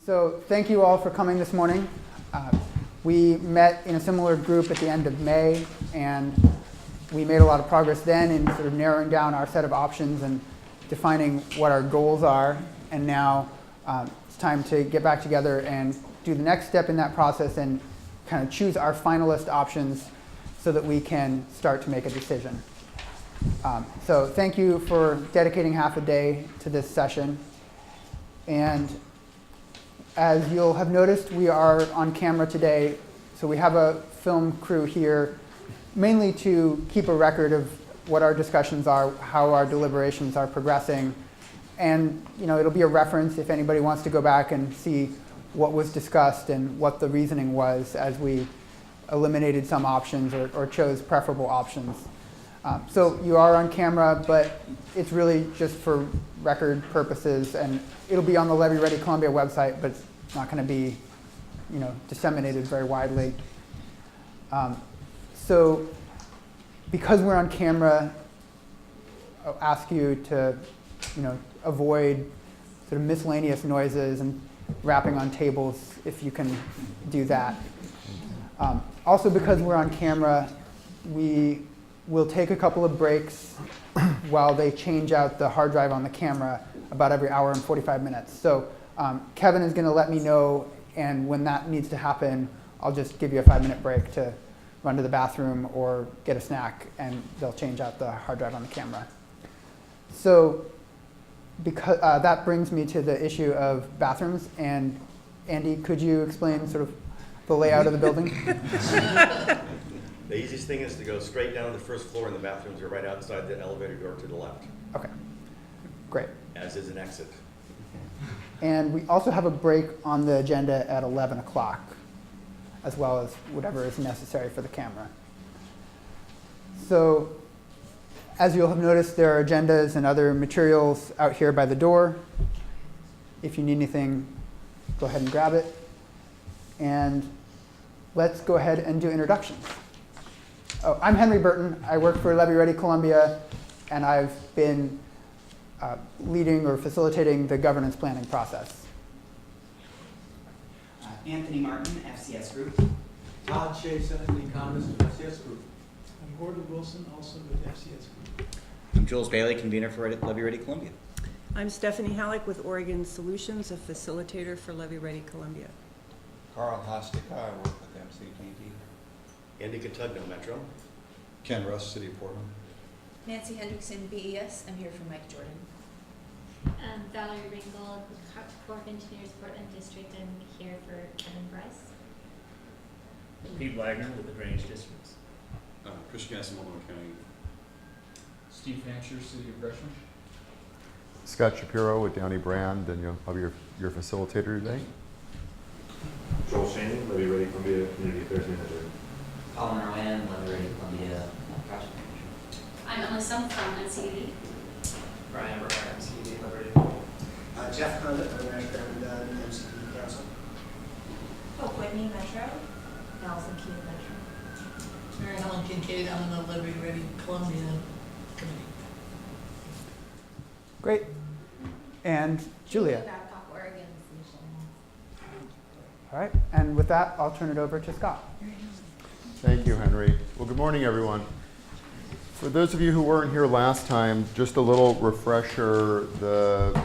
So thank you all for coming this morning. We met in a similar group at the end of May, and we made a lot of progress then in sort of narrowing down our set of options and defining what our goals are. And now it's time to get back together and do the next step in that process and kind of choose our finalist options so that we can start to make a decision. So thank you for dedicating half a day to this session. And as you'll have noticed, we are on camera today. So we have a film crew here, mainly to keep a record of what our discussions are, how our deliberations are progressing. And it'll be a reference if anybody wants to go back and see what was discussed and what the reasoning was as we eliminated some options or chose preferable options. So you are on camera, but it's really just for record purposes, and it'll be on the Levee Ready Columbia website, but it's not going to be, disseminated very widely. So because we're on camera, I'll ask you to, avoid sort of miscellaneous noises and rapping on tables if you can do that. Also, because we're on camera, we will take a couple of breaks while they change out the hard drive on the camera about every hour and 45 minutes. So Kevin is going to let me know, and when that needs to happen, I'll just give you a 5-minute break to run to the bathroom or get a snack, and they'll change out the hard drive on the camera. So because that brings me to the issue of bathrooms. And Andy, could you explain sort of the layout of the building? The easiest thing is to go straight down to the first floor, and the bathrooms are right outside the elevator door to the left. Okay, great. As is an exit. And we also have a break on the agenda at 11 o'clock, as well as whatever is necessary for the camera. So as you'll have noticed, there are agendas and other materials out here by the door. If you need anything, go ahead and grab it. And let's go ahead and do introductions. Oh, I'm Henry Burton. I work for Levee Ready Columbia, and I've been leading or facilitating the governance planning process. Anthony Martin, FCS Group. Todd Chase, economist with FCS Group. I'm Gordon Wilson, also with FCS Group. I'm Jules Bailey, convener for Levee Ready Columbia. I'm Stephanie Halleck with Oregon Solutions, a facilitator for Levee Ready Columbia. Carl Hostica, I work with MCTD. Andy Catugno, Metro. Ken Russ, City of Portland. Nancy Hendrickson, BES. I'm here for Mike Jordan. Valerie Ringgold with Corps of Engineers, Portland District. I'm here for Kevin Bryce. Pete Wagner with the Drainage Districts. Christian Gasson, Multnomah County. Steve Fancher, City of Gresham. Scott Shapiro with Downey Brand, and I'll be your facilitator today. Joel Shannon, Levee Ready Columbia Community Affairs Manager. Colin Rowan, Levee Ready Columbia Project Manager. I'm Alyssa from NCD. Brian Burke, MCD, Levee Ready. Jeff Hunt, I'm MCD Council. Hope Whitney, Metro. Allison Key, Metro. Mary Helen Kincaid, I'm in the Levee Ready Columbia Committee. Great. And Julia. Babcock, Oregon. All right. And with that, I'll turn it over to Scott. Thank you, Henry. Well, good morning, everyone. For those of you who weren't here last time, just a little refresher. The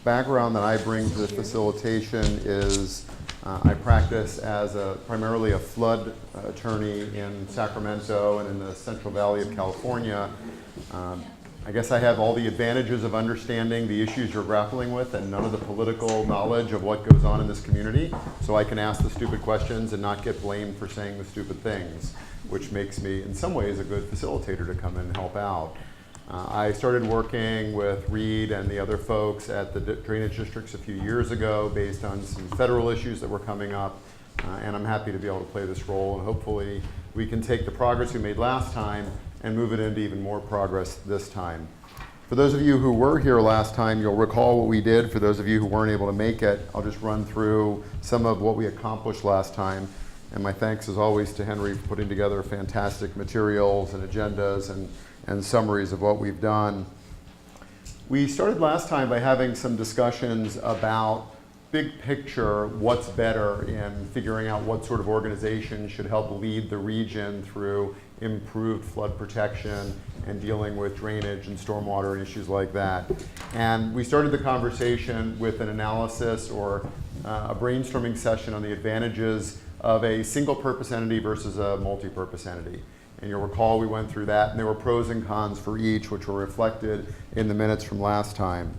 background that I bring to the facilitation is I practice as primarily a flood attorney in Sacramento and in the Central Valley of California. I guess I have all the advantages of understanding the issues you're grappling with and none of the political knowledge of what goes on in this community. So I can ask the stupid questions and not get blamed for saying the stupid things, which makes me, in some ways, a good facilitator to come in and help out. I started working with Reed and the other folks at the drainage districts a few years ago based on some federal issues that were coming up. And I'm happy to be able to play this role. And hopefully we can take the progress we made last time and move it into even more progress this time. For those of you who were here last time, you'll recall what we did. For those of you who weren't able to make it, I'll just run through some of what we accomplished last time. And my thanks, as always, to Henry for putting together fantastic materials and agendas and summaries of what we've done. We started last time by having some discussions about big picture, what's better in figuring out what sort of organization should help lead the region through improved flood protection and dealing with drainage and stormwater and issues like that. And we started the conversation with an analysis or a brainstorming session on the advantages of a single purpose entity versus a multi-purpose entity. And you'll recall we went through that, and there were pros and cons for each, which were reflected in the minutes from last time.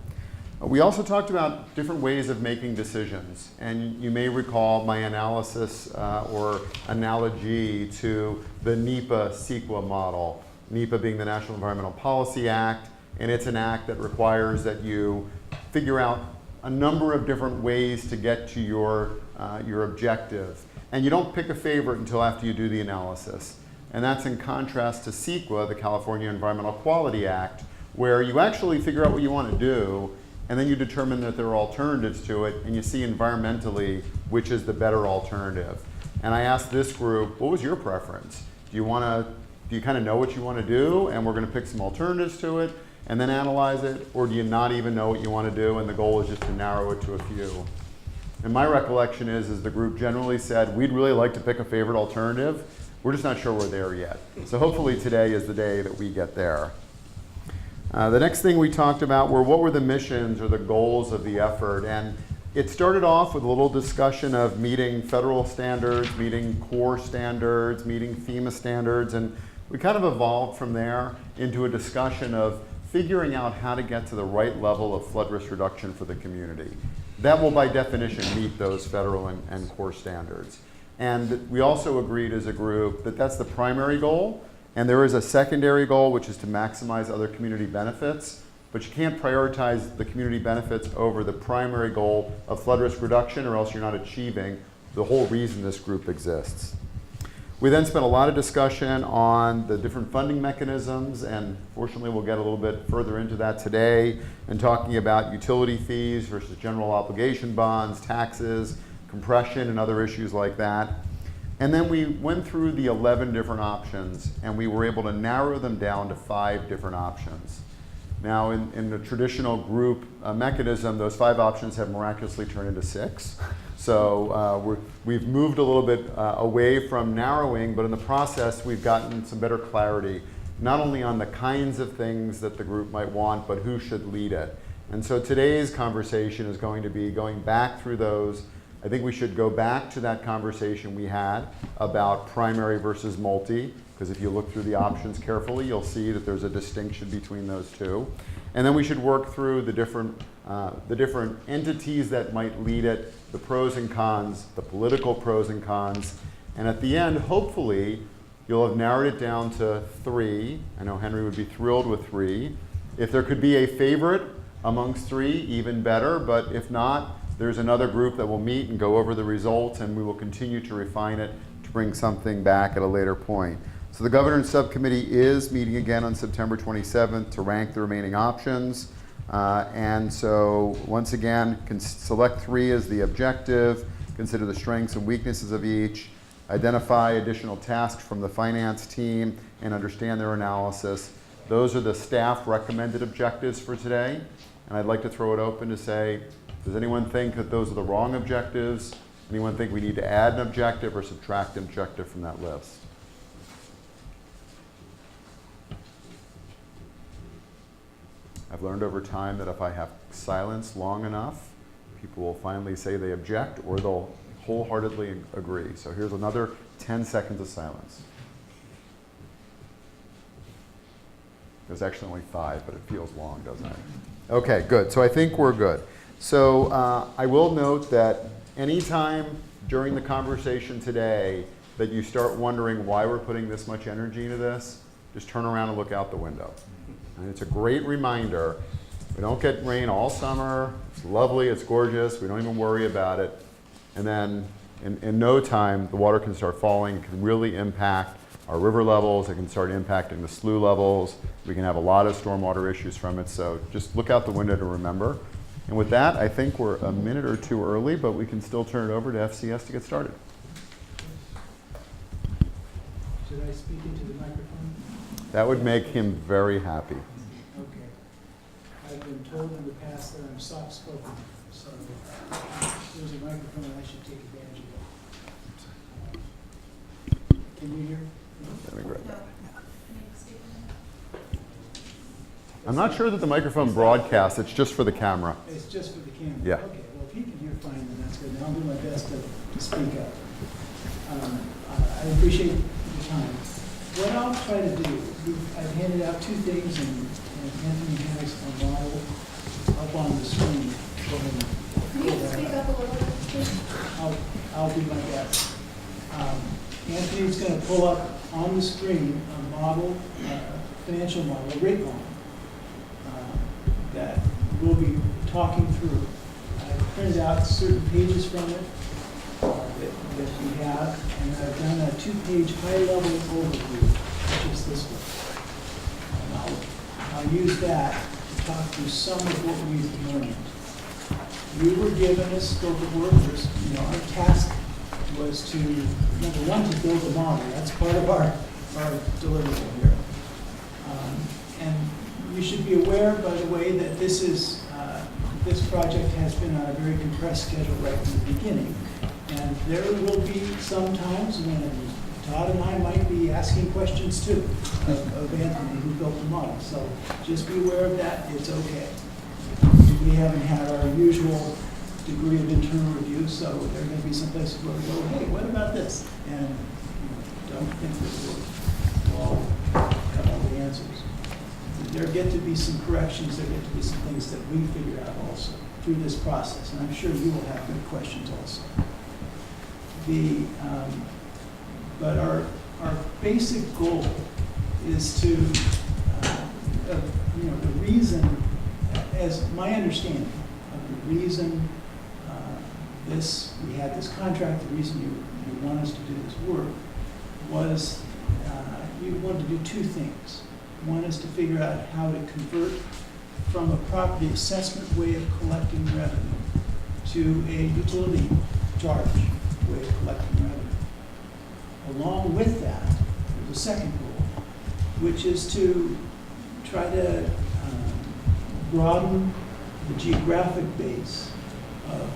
We also talked about different ways of making decisions, and you may recall my analysis or analogy to the NEPA-CEQA model. NEPA being the National Environmental Policy Act, and it's an act that requires that you figure out a number of different ways to get to your objective. And you don't pick a favorite until after you do the analysis. And that's in contrast to CEQA, the California Environmental Quality Act, where you actually figure out what you want to do, and then you determine that there are alternatives to it, and you see environmentally which is the better alternative. And I asked this group, what was your preference? Do you kind of know what you want to do, and we're going to pick some alternatives to it, and then analyze it, or do you not even know what you want to do, and the goal is just to narrow it to a few? And my recollection is the group generally said, we'd really like to pick a favorite alternative. We're just not sure we're there yet. So hopefully today is the day that we get there. The next thing we talked about were what were the missions or the goals of the effort. And it started off with a little discussion of meeting federal standards, meeting core standards, meeting FEMA standards, and we kind of evolved from there into a discussion of figuring out how to get to the right level of flood risk reduction for the community. That will by definition meet those federal and core standards. And we also agreed as a group that that's the primary goal, and there is a secondary goal, which is to maximize other community benefits, but you can't prioritize the community benefits over the primary goal of flood risk reduction, or else you're not achieving the whole reason this group exists. We then spent a lot of discussion on the different funding mechanisms, and fortunately we'll get a little bit further into that today, and talking about utility fees versus general obligation bonds, taxes, compression, and other issues like that. And then we went through the 11 different options, and we were able to narrow them down to 5 different options. Now, in the traditional group mechanism, those 5 options have miraculously turned into 6. So we've moved a little bit away from narrowing, but in the process, we've gotten some better clarity, not only on the kinds of things that the group might want, but who should lead it. And so today's conversation is going to be going back through those. I think we should go back to that conversation we had about primary versus multi, because if you look through the options carefully, you'll see that there's a distinction between those two. And then we should work through the different entities that might lead it, the pros and cons, the political pros and cons. And at the end, hopefully, you'll have narrowed it down to 3. I know Henry would be thrilled with 3. If there could be a favorite amongst 3, even better, but if not, there's another group that will meet and go over the results, and we will continue to refine it to bring something back at a later point. So the Governance Subcommittee is meeting again on September 27th to rank the remaining options. And so once again, select 3 as the objective, consider the strengths and weaknesses of each, identify additional tasks from the finance team, and understand their analysis. Those are the staff recommended objectives for today. And I'd like to throw it open to say, does anyone think that those are the wrong objectives? Anyone think we need to add an objective or subtract an objective from that list? I've learned over time that if I have silence long enough, people will finally say they object, or they'll wholeheartedly agree. So here's another 10 seconds of silence. There's actually only 5, but it feels long, doesn't it? Okay, good. So I think we're good. So I will note that anytime during the conversation today that you start wondering why we're putting this much energy into this, just turn around and look out the window. And it's a great reminder. We don't get rain all summer. It's lovely, it's gorgeous. We don't even worry about it. And then in no time, the water can start falling. It can really impact our river levels. It can start impacting the slough levels. We can have a lot of stormwater issues from it. So just look out the window to remember. And with that, I think we're a minute or 2 early, but we can still turn it over to FCS to get started. Should I speak into the microphone? That would make him very happy. Okay. I've been told in the past that I'm soft-spoken, so there's a microphone, I should take advantage of it. Can you hear? Let me grab that. I'm not sure that the microphone broadcasts, it's just for the camera. It's just for the camera? Yeah. Okay, well, if you can hear fine, then that's good. And I'll do my best to speak up. I appreciate the time. What I'll try to do, I've handed out two things, and Anthony has a model up on the screen. Go ahead and Can you speak up a little bit, please? I'll do my best. Anthony's going to pull up on the screen a model, financial model, a rate model, that we'll be talking through. I printed out certain pages from it that we have, and I've done a 2-page high-level overview, which is this one. And I'll use that to talk through some of what we've learned. We were given a scope of work. Our task was to, number one, to build a model. That's part of our deliverable here. And you should be aware, by the way, that this project has been on a very compressed schedule right from the beginning. And there will be some times when Todd and I might be asking questions too of Anthony, who built the model. So just be aware of that. It's okay. We haven't had our usual degree of internal review, so there are going to be some places where we go, hey, what about this? And don't think that we'll all have all the answers. There get to be some corrections, there get to be some things that we figure out also through this process, and I'm sure you will have good questions also. But our basic goal is to, the reason, as my understanding of the reason we had this contract, the reason you want us to do this work was you wanted to do two things. One is to figure out how to convert from a property assessment way of collecting revenue to a utility charge way of collecting revenue. Along with that, there's a second goal, which is to try to broaden the geographic base of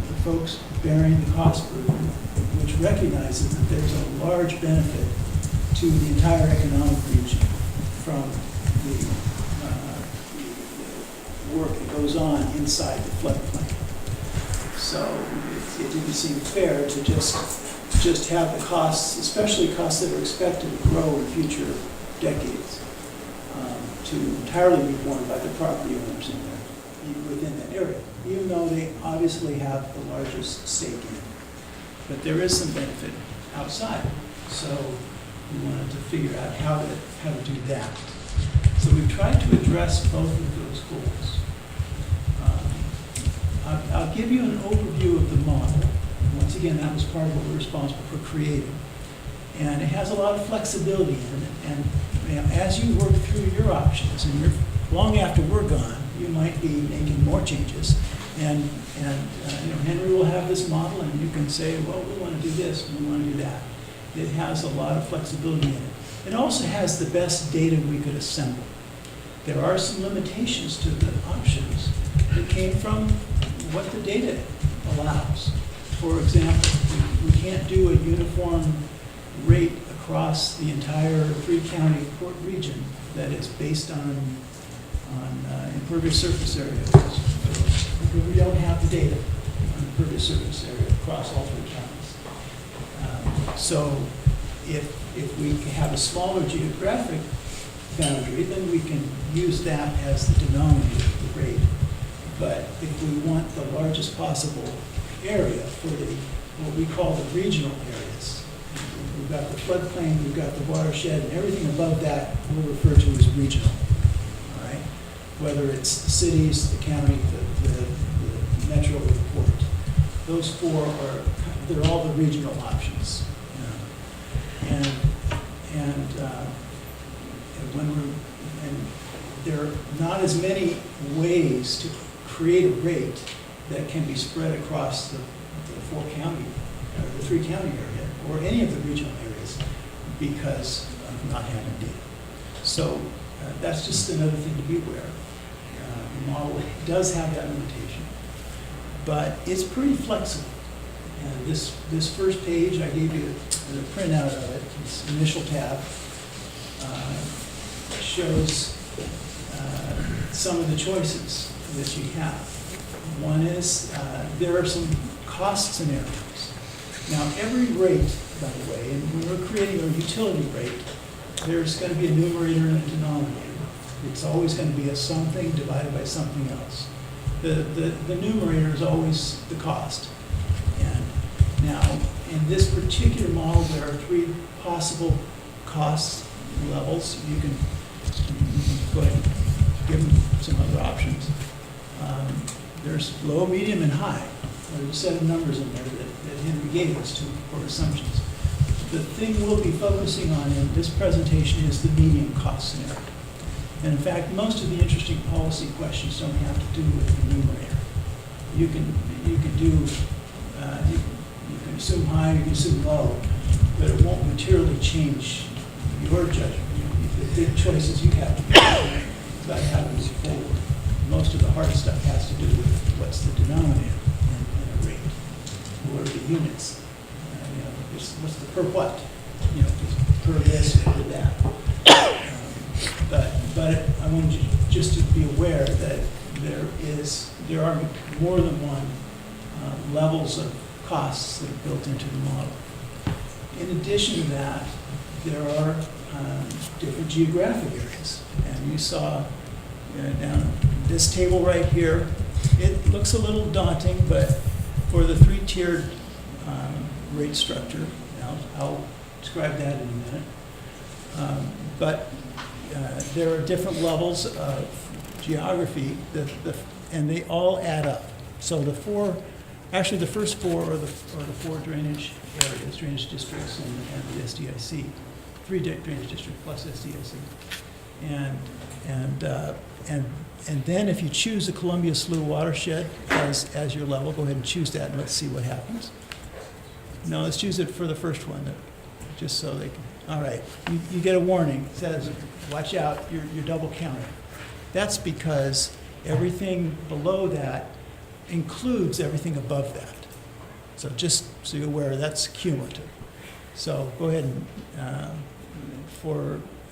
the folks bearing the cost burden, which recognizes that there's a large benefit to the entire economic region from the work that goes on inside the floodplain. So it didn't seem fair to just have the costs, especially costs that are expected to grow in future decades, to entirely be borne by the property owners within that area, even though they obviously have the largest stake in it. But there is some benefit outside. So we wanted to figure out how to do that. So we've tried to address both of those goals. I'll give you an overview of the model. Once again, that was part of what we're responsible for creating. And it has a lot of flexibility in it. And as you work through your options, and long after we're gone, you might be making more changes. And Henry will have this model, and you can say, well, we want to do this, we want to do that. It has a lot of flexibility in it. It also has the best data we could assemble. There are some limitations to the options that came from what the data allows. For example, we can't do a uniform rate across the entire 3-county court region that is based on impervious surface area. We don't have the data on impervious surface area across all 3 counties. So if we have a smaller geographic boundary, then we can use that as the denominator of the rate. But if we want the largest possible area for what we call the regional areas, we've got the floodplain, we've got the watershed, and everything above that we'll refer to as regional. All right? Whether it's the cities, the county, the metro, or the port. Those 4 they're all the regional options. And there are not as many ways to create a rate that can be spread across the 4-county, or the 3-county area, or any of the regional areas, because of not having data. So that's just another thing to be aware of. The model does have that limitation, but it's pretty flexible. And this first page, I gave you the printout of it, this initial tab, shows some of the choices that you have. One is, there are some cost scenarios. Now, every rate, by the way, and when we're creating a utility rate, there's going to be a numerator and a denominator. It's always going to be a something divided by something else. The numerator is always the cost. And now, in this particular model, there are 3 possible cost levels. You can go ahead and give them some other options. There's low, medium, and high. There's a set of numbers in there that Henry gave us for assumptions. The thing we'll be focusing on in this presentation is the medium cost scenario. And in fact, most of the interesting policy questions don't have to do with the numerator. You can assume high, you can assume low, but it won't materially change your judgment. The big choices you have to make about how to move forward. Most of the hard stuff has to do with what's the denominator in a rate. What are the units? What's the per what? Per this or per that. But I want you just to be aware that there are more than one levels of costs that are built into the model. In addition to that, there are different geographic areas. And you saw down this table right here, it looks a little daunting, but for the 3-tiered rate structure, I'll describe that in a minute. But there are different levels of geography, and they all add up. So the first 4 are the 4 drainage areas, drainage districts, and the SDIC, 3 drainage districts plus SDIC, and then if you choose the Columbia Slough watershed as your level, go ahead and choose that, and let's see what happens. No, let's choose it for the first one, just so they can. All right, you get a warning. It says, watch out, you're double counting. That's because everything below that includes everything above that. So just so you're aware, that's cumulative. So go ahead and,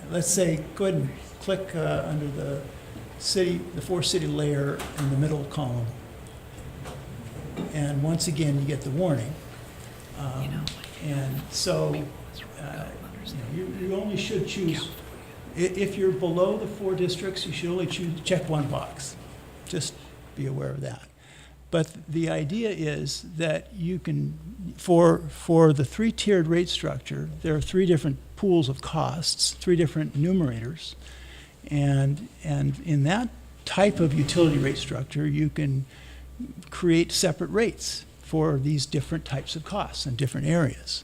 let's say, go ahead and click under the 4-city layer in the middle column. And once again, you get the warning. And so you only should choose, if you're below the 4 districts, you should only check 1 box. Just be aware of that. But the idea is that you can, for the 3-tiered rate structure, there are 3 different pools of costs, 3 different numerators. And in that type of utility rate structure, you can create separate rates for these different types of costs in different areas.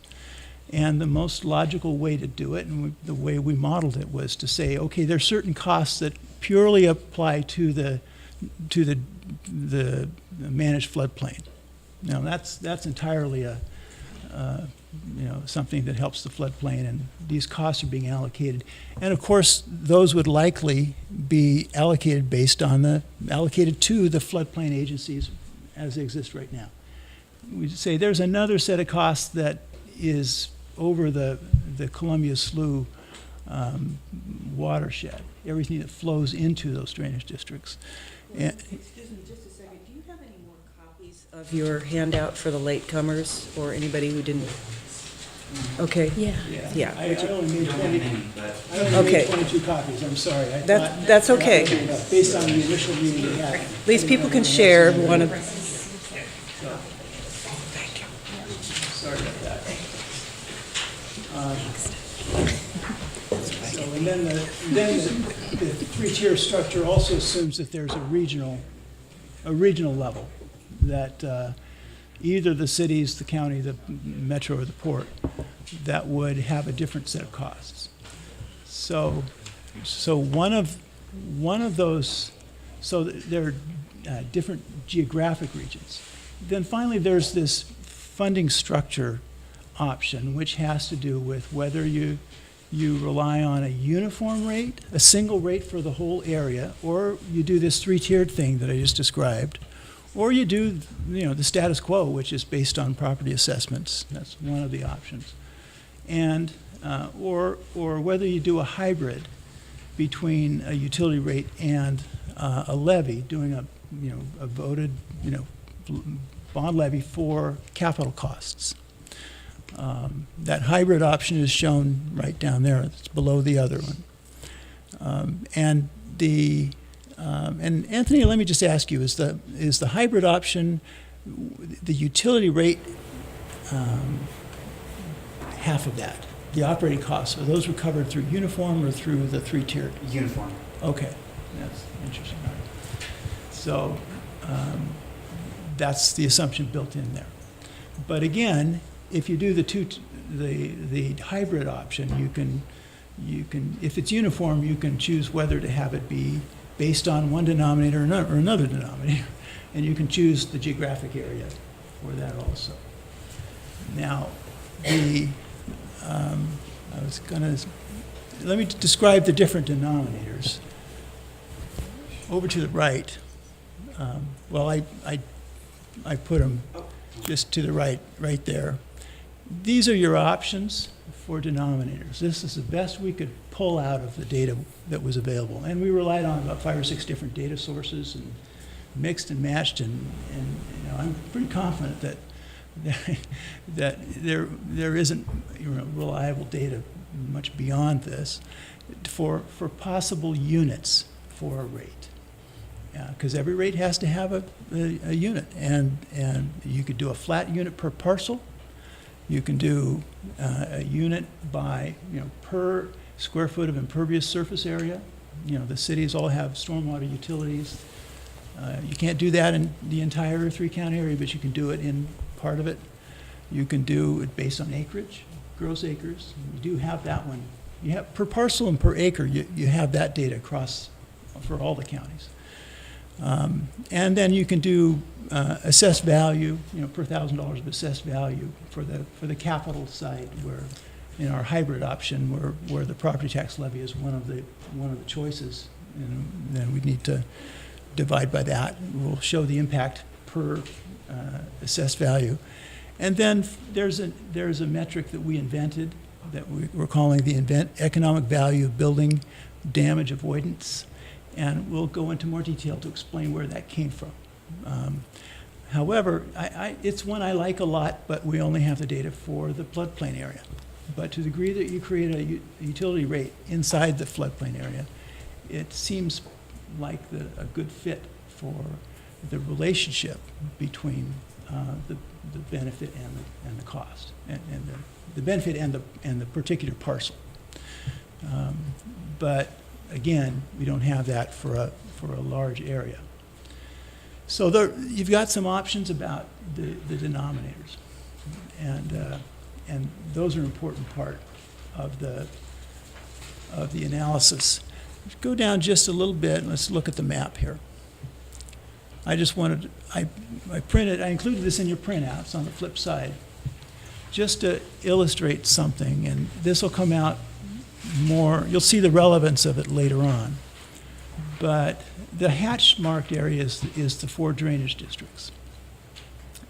And the most logical way to do it, and the way we modeled it, was to say, okay, there's certain costs that purely apply to the managed floodplain. Now that's entirely something that helps the floodplain, and these costs are being allocated. And of course, those would likely be allocated allocated to the floodplain agencies as they exist right now. We say there's another set of costs that is over the Columbia Slough watershed, everything that flows into those drainage districts. And, excuse me just a second, do you have any more copies of your handout for the latecomers or anybody who didn't? Okay. Yeah. I only made 22 copies, I'm sorry. That's okay. Based on the initial reading we had. At least people can share one of. Thank you. Sorry about that. And then the 3-tier structure also assumes that there's a regional level, that either the cities, the county, the metro, or the port, that would have a different set of costs. So one of those, so there are different geographic regions. Then finally, there's this funding structure option, which has to do with whether you you rely on a uniform rate, a single rate for the whole area, or you do this three-tiered thing that I just described, or you do, the status quo, which is based on property assessments. That's one of the options. And, or whether you do a hybrid between a utility rate and a levy, doing a voted, bond levy for capital costs. That hybrid option is shown right down there. It's below the other one. And Anthony, let me just ask you: is the hybrid option the utility rate half of that? The operating costs, are those recovered through uniform or through the three-tiered? Uniform. Okay, that's interesting. All right. So that's the assumption built in there. But again, if you do the hybrid option, you can if it's uniform, you can choose whether to have it be based on one denominator or another denominator, and you can choose the geographic area for that also. Now, let me describe the different denominators. Over to the right, I put them just to the right there. These are your options for denominators. This is the best we could pull out of the data that was available. And we relied on about 5 or 6 different data sources and mixed and matched, and I'm pretty confident that there isn't reliable data much beyond this for possible units for a rate. Because every rate has to have a unit, and you could do a flat unit per parcel. You can do a unit by per square foot of impervious surface area. The cities all have stormwater utilities. You can't do that in the entire 3-county area, but you can do it in part of it. You can do it based on acreage, gross acres. You do have that one. You have per parcel and per acre. You have that data across for all the counties. And then you can do assessed value, per $1,000 of assessed value for the capital side, where in our hybrid option, where the property tax levy is one of the choices, and then we need to divide by that. We'll show the impact per assessed value, and then there's a metric that we invented that we're calling the economic value of building damage avoidance. And we'll go into more detail to explain where that came from. However, it's one I like a lot, but we only have the data for the floodplain area. But to the degree that you create a utility rate inside the floodplain area, it seems like a good fit for the relationship between the benefit and the cost, and the benefit and the particular parcel. But again, we don't have that for a large area. So you've got some options about the denominators, and those are an important part of the analysis. Let's go down just a little bit and let's look at the map here. I included this in your printouts on the flip side, just to illustrate something, and this will come out more, you'll see the relevance of it later on. But the hatched marked area is the 4 drainage districts.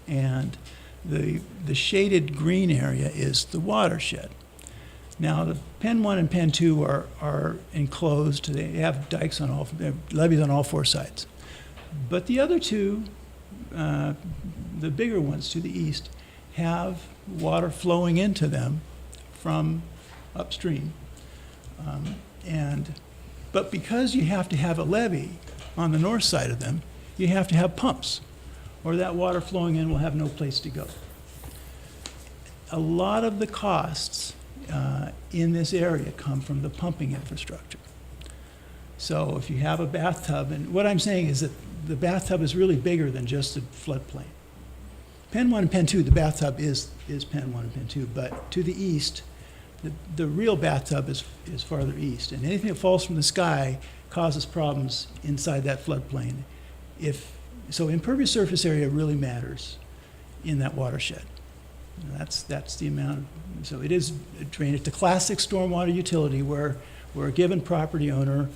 And the shaded green area is the watershed. Now, the Pen 1 and Pen 2 are enclosed. They have dikes levees on all 4 sides. But the other 2, the bigger ones to the east, have water flowing into them from upstream. But because you have to have a levee on the north side of them, you have to have pumps, or that water flowing in will have no place to go. A lot of the costs in this area come from the pumping infrastructure. So if you have a bathtub, and what I'm saying is that the bathtub is really bigger than just the floodplain. Pen 1 and Pen 2, the bathtub is Pen 1 and Pen 2, but to the east, the real bathtub is farther east, and anything that falls from the sky causes problems inside that floodplain. So impervious surface area really matters in that watershed. That's the amount. So it is drainage. It's a classic stormwater utility where a given property owner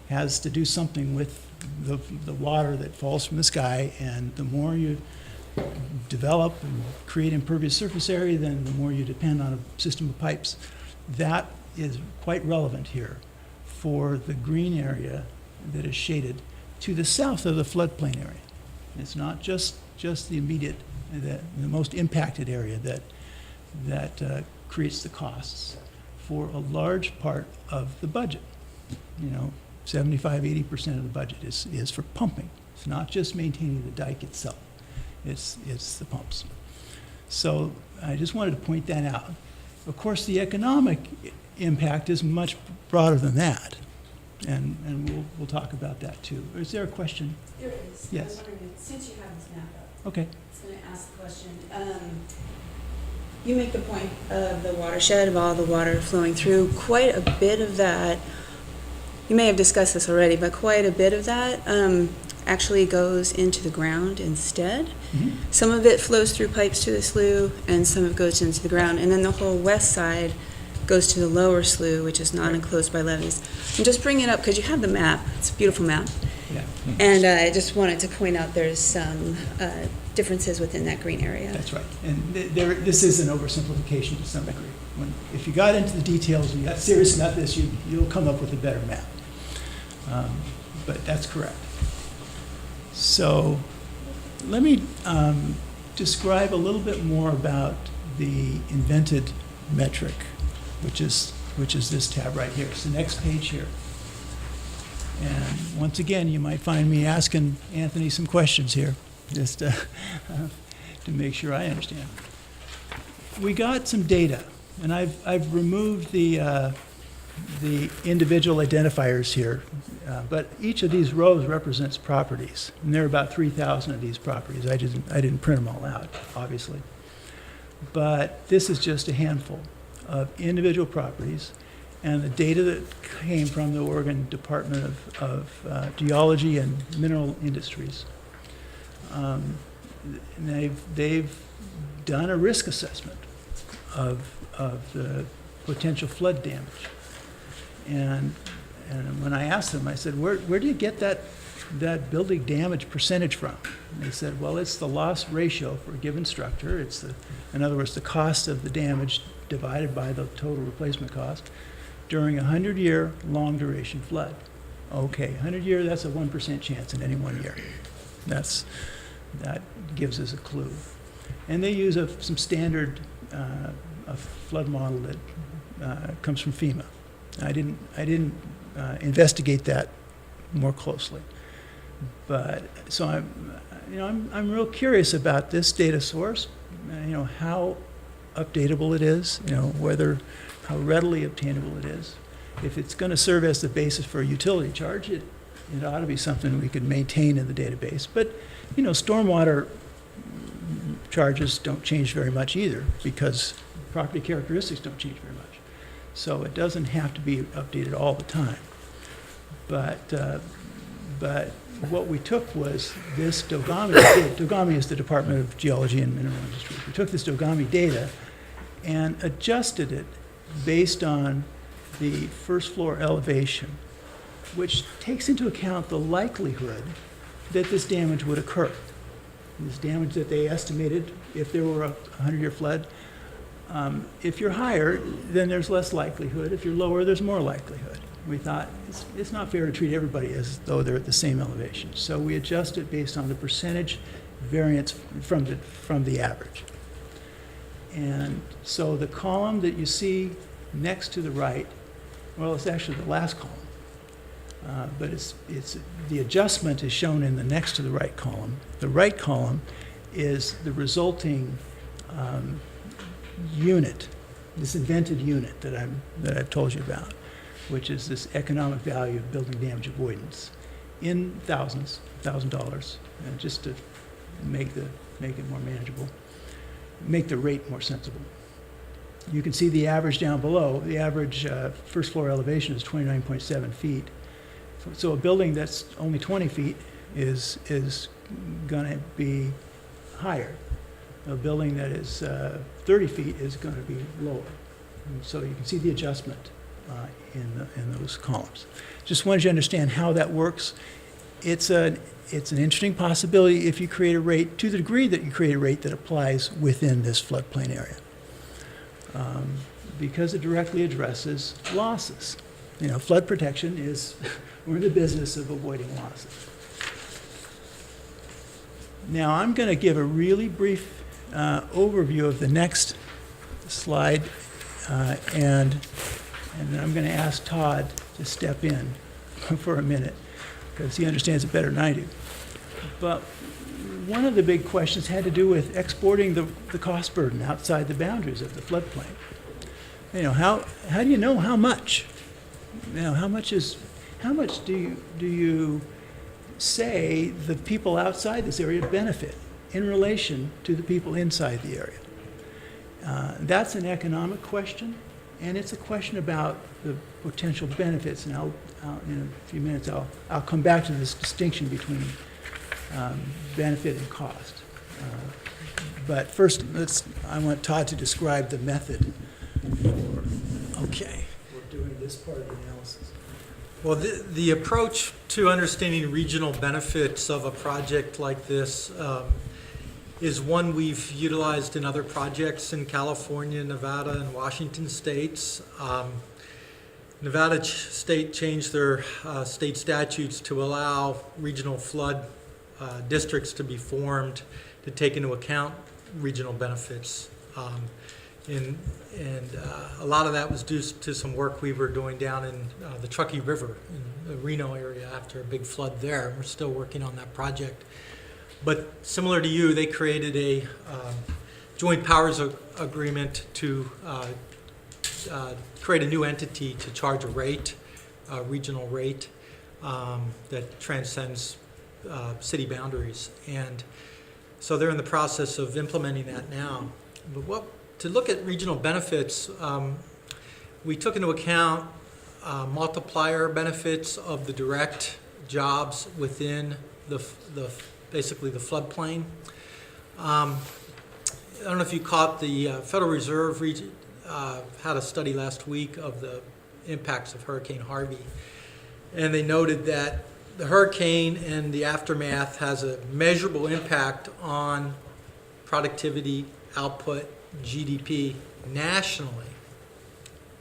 has to do something with the water that falls from the sky, and the more you develop and create impervious surface area, then the more you depend on a system of pipes. That is quite relevant here for the green area that is shaded to the south of the floodplain area. It's not just the immediate, the most impacted area that creates the costs for a large part of the budget. 75–80% of the budget is for pumping. It's not just maintaining the dike itself. It's the pumps. So I just wanted to point that out. Of course, the economic impact is much broader than that, and we'll talk about that too. Is there a question? There is. Yes. I was wondering, since you have this map up, Okay. I was going to ask the question. You make the point of the watershed, of all the water flowing through. Quite a bit of that, you may have discussed this already, but quite a bit of that actually goes into the ground instead. Mm-hmm. Some of it flows through pipes to the slough, and some of it goes into the ground. And then the whole west side goes to the lower slough, which is not enclosed by levees. I'm just bringing it up because you have the map. It's a beautiful map. Yeah. And I just wanted to point out there's some differences within that green area. That's right. And this is an oversimplification to some degree. If you got into the details and you got serious about this, you'll come up with a better map. But that's correct. So let me describe a little bit more about the invented metric, which is this tab right here. It's the next page here. And once again, you might find me asking Anthony some questions here, just to make sure I understand. We got some data, and I've removed the individual identifiers here, but each of these rows represents properties, and there are about 3,000 of these properties. I didn't print them all out, obviously, but this is just a handful of individual properties, and the data that came from the Oregon Department of Geology and Mineral Industries. And they've done a risk assessment of the potential flood damage. And when I asked them, I said, where do you get that building damage percentage from? And they said, well, it's the loss ratio for a given structure. It's in other words, the cost of the damage divided by the total replacement cost during a 100-year long duration flood. Okay, 100-year, that's a 1% chance in any 1 year. That gives us a clue. And they use some standard a flood model that comes from FEMA. I didn't investigate that more closely, but so I'm real curious about this data source. How updatable it is. How readily obtainable it is. If it's going to serve as the basis for a utility charge, it ought to be something we could maintain in the database. But stormwater charges don't change very much either, because property characteristics don't change very much. So it doesn't have to be updated all the time. But what we took was this Dogami. Dogami is the Department of Geology and Mineral Industries. We took this Dogami data and adjusted it based on the first floor elevation, which takes into account the likelihood that this damage would occur. This damage that they estimated if there were a 100-year flood. If you're higher, then there's less likelihood. If you're lower, there's more likelihood. We thought it's not fair to treat everybody as though they're at the same elevation. So we adjust it based on the percentage variance from the average. And so the column that you see next to the right, well, it's actually the last column, but it's the adjustment is shown in the next to the right column. The right column is the resulting unit, this invented unit that I've told you about, which is this economic value of building damage avoidance in $1,000, just to make it more manageable, make the rate more sensible. You can see the average down below. The average first floor elevation is 29.7 feet. So a building that's only 20 feet is going to be higher. A building that is 30 feet is going to be lower. And so you can see the adjustment in those columns. Just wanted you to understand how that works. It's an interesting possibility if you create a rate, to the degree that you create a rate that applies within this floodplain area. Because it directly addresses losses. You know, flood protection is, we're in the business of avoiding losses. Now, I'm going to give a really brief overview of the next slide, and then I'm going to ask Todd to step in for a minute, because he understands it better than I do. But one of the big questions had to do with exporting the cost burden outside the boundaries of the floodplain. You know, how do you know how much? You know, how much do you say the people outside this area benefit in relation to the people inside the area? That's an economic question, and it's a question about the potential benefits. And I'll in a few minutes, I'll come back to this distinction between benefit and cost. But first, I want Todd to describe the method. Okay. We're doing this part of the analysis. Well, the approach to understanding regional benefits of a project like this is one we've utilized in other projects in California, Nevada, and Washington states. Nevada state changed their state statutes to allow regional flood districts to be formed to take into account regional benefits. And a lot of that was due to some work we were doing down in the Truckee River in the Reno area after a big flood there. We're still working on that project. But similar to you, they created a joint powers agreement to create a new entity to charge a rate, a regional rate that transcends city boundaries. And so they're in the process of implementing that now. But to look at regional benefits, we took into account multiplier benefits of the direct jobs within basically the floodplain. I don't know if you caught the Federal Reserve had a study last week of the impacts of Hurricane Harvey, and they noted that the hurricane and the aftermath has a measurable impact on productivity, output, GDP nationally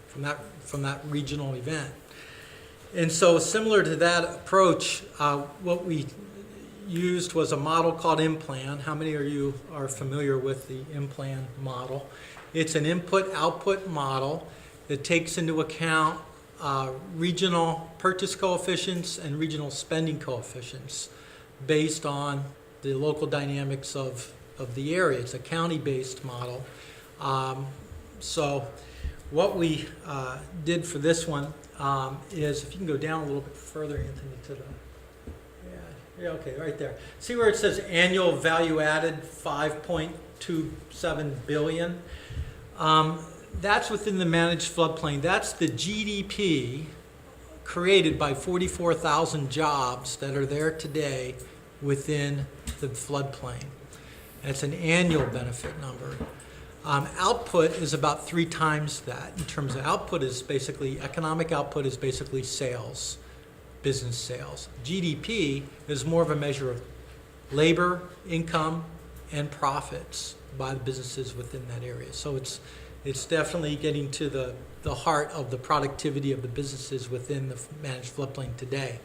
from that regional event. And so similar to that approach, what we used was a model called IMPLAN. How many of you are familiar with the IMPLAN model? It's an input-output model that takes into account regional purchase coefficients and regional spending coefficients based on the local dynamics of the area. It's a county-based model. So what we did for this one is, if you can go down a little bit further, Anthony, to the, yeah, okay, right there. See where it says annual value added 5.27 billion? That's within the managed floodplain. That's the GDP created by 44,000 jobs that are there today within the floodplain. And it's an annual benefit number. Output is about 3 times that. In terms of output, is basically economic output is basically sales, business sales. GDP is more of a measure of labor, income, and profits by the businesses within that area. So it's definitely getting to the heart of the productivity of the businesses within the managed floodplain today.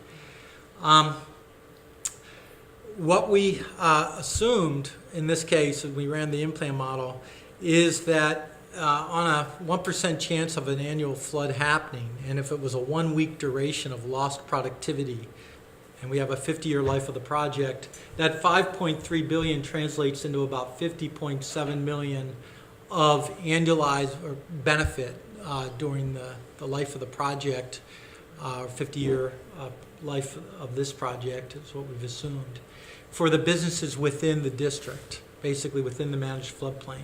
What we assumed in this case, when we ran the IMPLAN model, is that on a 1% chance of an annual flood happening, and if it was a 1-week duration of lost productivity, and we have a 50-year life of the project, that 5.3 billion translates into about 50.7 million of annualized or benefit during the life of the project, 50-year life of this project is what we've assumed, for the businesses within the district, basically within the managed floodplain.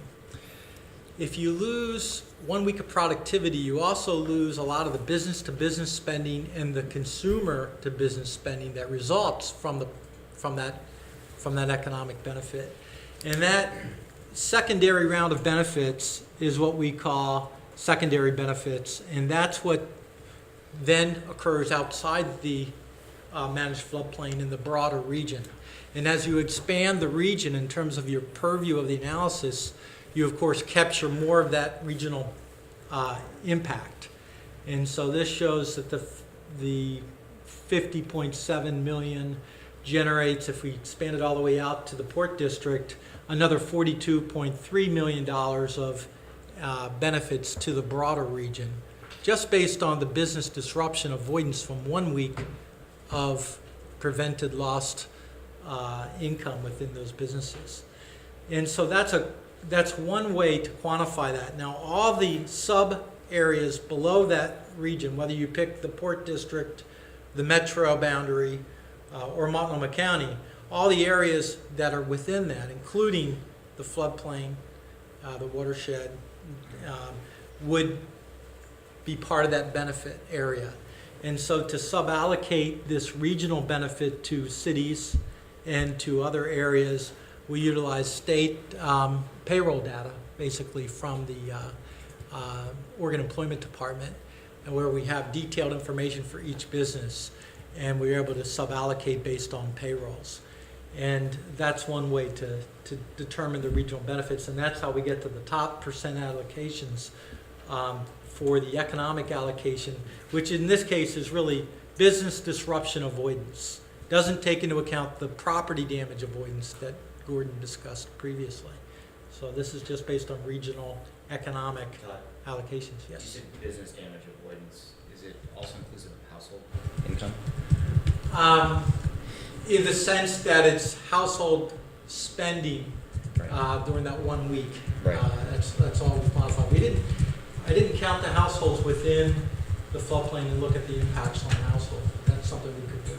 If you lose 1 week of productivity, you also lose a lot of the business-to-business spending and the consumer-to-business spending that results from that economic benefit. And that secondary round of benefits is what we call secondary benefits, and that's what then occurs outside the managed floodplain in the broader region. And as you expand the region in terms of your purview of the analysis, you of course capture more of that regional impact. And so this shows that the 50.7 million generates, if we expand it all the way out to the Port District, another $42.3 million of benefits to the broader region, just based on the business disruption avoidance from 1 week of prevented lost income within those businesses. And so that's one way to quantify that. Now, all the sub areas below that region, whether you pick the Port District, the metro boundary, or Multnomah County, all the areas that are within that, including the floodplain, the watershed, would be part of that benefit area. And so to suballocate this regional benefit to cities and to other areas, we utilize state payroll data, basically from the Oregon Employment Department, and where we have detailed information for each business, and we're able to suballocate based on payrolls. And that's one way to determine the regional benefits, and that's how we get to the top percent allocations for the economic allocation, which in this case is really business disruption avoidance. Doesn't take into account the property damage avoidance that Gordon discussed previously. So this is just based on regional economic allocations. Yes. You said business damage avoidance. Is it also inclusive of household income? In the sense that it's household spending during that 1 week. Right. That's all we quantified. I didn't count the households within the floodplain and look at the impacts on the household. That's something we could do.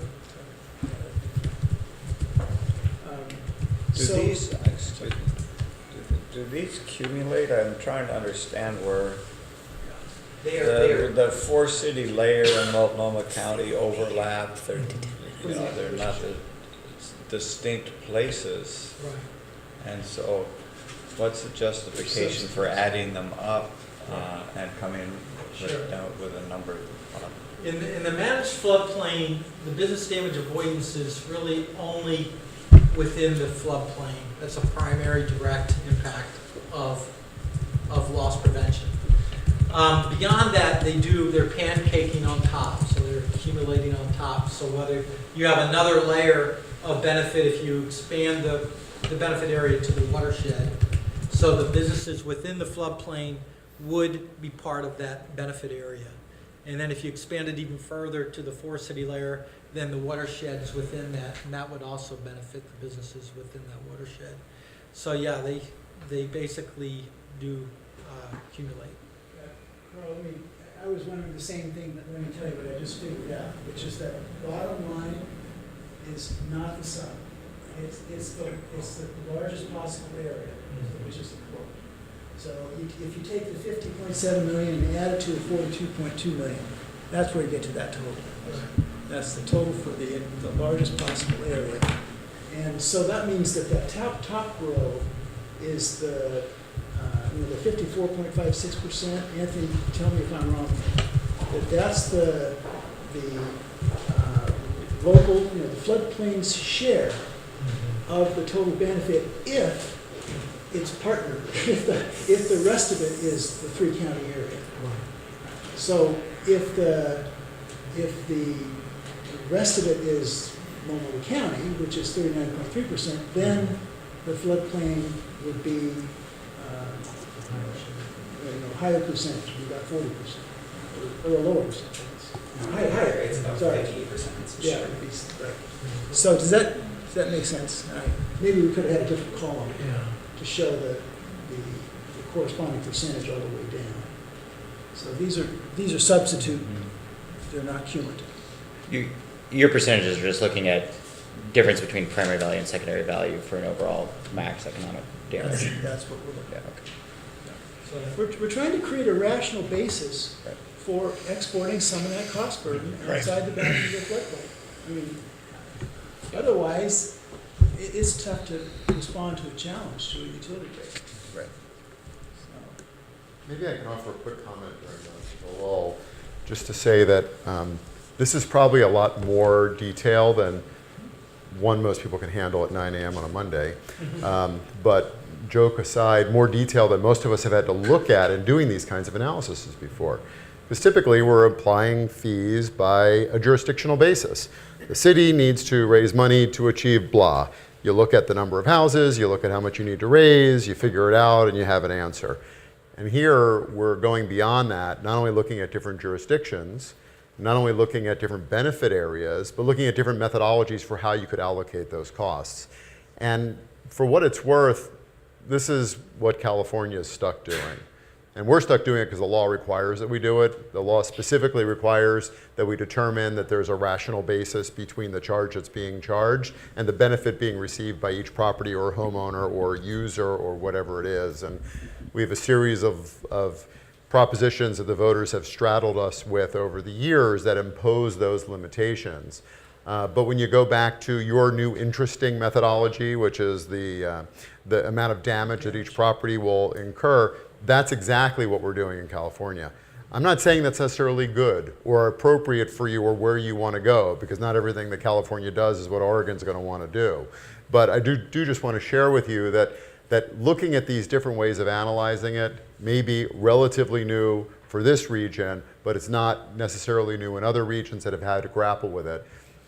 Do these accumulate? I'm trying to understand where They the four-city layer in Multnomah County overlap. They're not the distinct places. Right. And so what's the justification for adding them up and coming with a number? In the managed floodplain, the business damage avoidance is really only within the floodplain. That's a primary direct impact of loss prevention. Beyond that, they're pancaking on top, so they're accumulating on top. So whether you have another layer of benefit if you expand the benefit area to the watershed, so the businesses within the floodplain would be part of that benefit area. And then if you expand it even further to the four-city layer, then the watersheds within that, and that would also benefit the businesses within that watershed. So yeah, they basically do accumulate. Carl, I was wondering the same thing, but let me tell you what I just figured out, which is that bottom line is not the sum. It's the largest possible area, which is the core. So if you take the 50.7 million and add it to the 42.2 million, that's where you get to that total. That's the total for the largest possible area. And so that means that that top row is the 54.56%. Anthony, tell me if I'm wrong. That's the local, the floodplain's share of the total benefit if it's partnered, if the rest of it is the three-county area. So if the rest of it is Multnomah County, which is 39.3%, then the floodplain would be higher percentage, about 40%, or a lower percentage. Higher. It's about 58%. Yeah, right. So does that make sense? Maybe we could have had a different column to show the corresponding percentage all the way down. So these are substitute; they're not cumulative. Your percentages are just looking at difference between primary value and secondary value for an overall max economic damage. That's what we're looking at. Okay. We're trying to create a rational basis for exporting some of that cost burden outside the boundaries of the floodplain. I mean, otherwise, it is tough to respond to a challenge to a utility rate. Right. Maybe I can offer a quick comment during the lull, just to say that this is probably a lot more detail than most people can handle at 9 a.m. on a Monday. But joke aside, more detail than most of us have had to look at in doing these kinds of analyses before. Because typically we're applying fees by a jurisdictional basis. The city needs to raise money to achieve blah. You look at the number of houses, you look at how much you need to raise, you figure it out, and you have an answer. And here we're going beyond that, not only looking at different jurisdictions, not only looking at different benefit areas, but looking at different methodologies for how you could allocate those costs. And for what it's worth, this is what California is stuck doing. And we're stuck doing it because the law requires that we do it. The law specifically requires that we determine that there's a rational basis between the charge that's being charged and the benefit being received by each property or homeowner or user or whatever it is. And we have a series of propositions that the voters have straddled us with over the years that impose those limitations. But when you go back to your new interesting methodology, which is the amount of damage that each property will incur, that's exactly what we're doing in California. I'm not saying that's necessarily good or appropriate for you or where you want to go, because not everything that California does is what Oregon's going to want to do. But I do just want to share with you that looking at these different ways of analyzing it may be relatively new for this region, but it's not necessarily new in other regions that have had to grapple with it.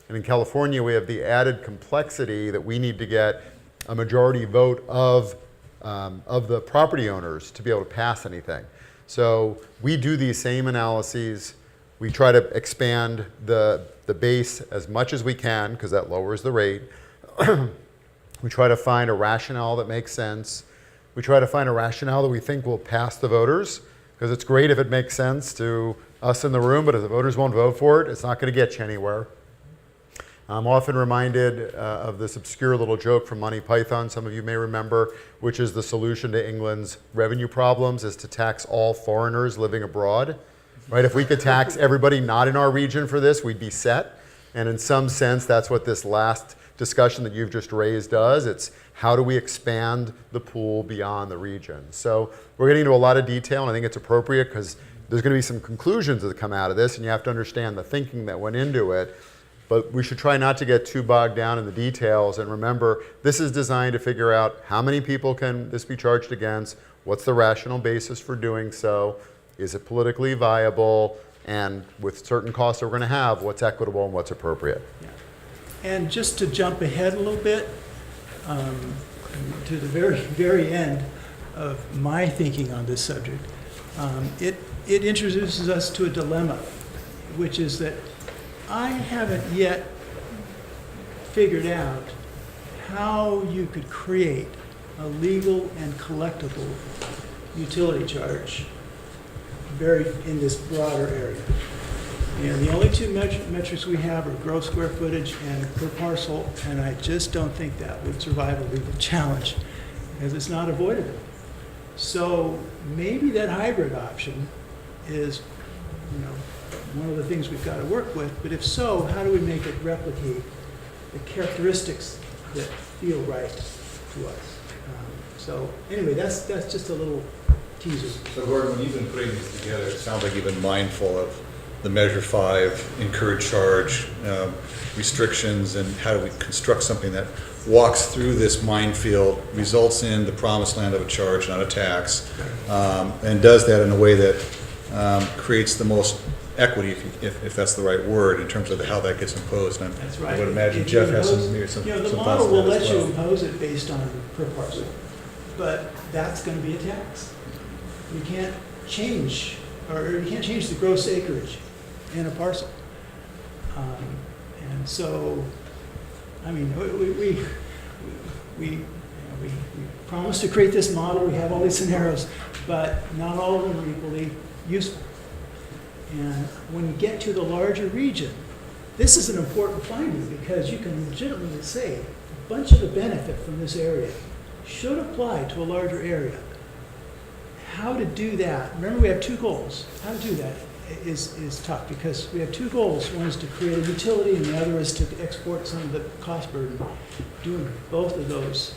And in California, we have the added complexity that we need to get a majority vote of the property owners to be able to pass anything. So we do these same analyses. We try to expand the base as much as we can, because that lowers the rate. We try to find a rationale that makes sense. We try to find a rationale that we think will pass the voters, because it's great if it makes sense to us in the room, but if the voters won't vote for it, it's not going to get you anywhere. I'm often reminded of this obscure little joke from Monty Python, some of you may remember, which is the solution to England's revenue problems is to tax all foreigners living abroad. Right? If we could tax everybody not in our region for this, we'd be set. And in some sense, that's what this last discussion that you've just raised does. It's how do we expand the pool beyond the region? So we're getting into a lot of detail, and I think it's appropriate because there's going to be some conclusions that come out of this, and you have to understand the thinking that went into it. But we should try not to get too bogged down in the details, and remember, this is designed to figure out how many people can this be charged against, what's the rational basis for doing so, is it politically viable, and with certain costs that we're going to have, what's equitable and what's appropriate. Yeah. And just to jump ahead a little bit, to the very, very end of my thinking on this subject, it introduces us to a dilemma, which is that I haven't yet figured out how you could create a legal and collectible utility charge in this broader area. And the only two metrics we have are gross square footage and per parcel, and I just don't think that would survive a legal challenge because it's not avoidable. So maybe that hybrid option is, one of the things we've got to work with, but if so, how do we make it replicate the characteristics that feel right to us? So anyway, that's just a little teaser. So Gordon, when you've been putting these together, it sounds like you've been mindful of the Measure 5, incurred charge, restrictions, and how do we construct something that walks through this minefield, results in the promised land of a charge, not a tax, and does that in a way that creates the most equity, if that's the right word, in terms of how that gets imposed. And that's right. I would imagine Jeff has some the thoughts model on will that let as you well. impose it based on per parcel, but that's going to be a tax. You can't change, or you can't change the gross acreage in a parcel. And so, I mean, we promised to create this model. We have all these scenarios, but not all of them are equally useful. And when you get to the larger region, this is an important finding because you can legitimately say a bunch of the benefit from this area should apply to a larger area. How to do that? Remember, we have two goals. How to do that? is tough, because we have two goals. One is to create a utility, and the other is to export some of the cost burden. Doing both of those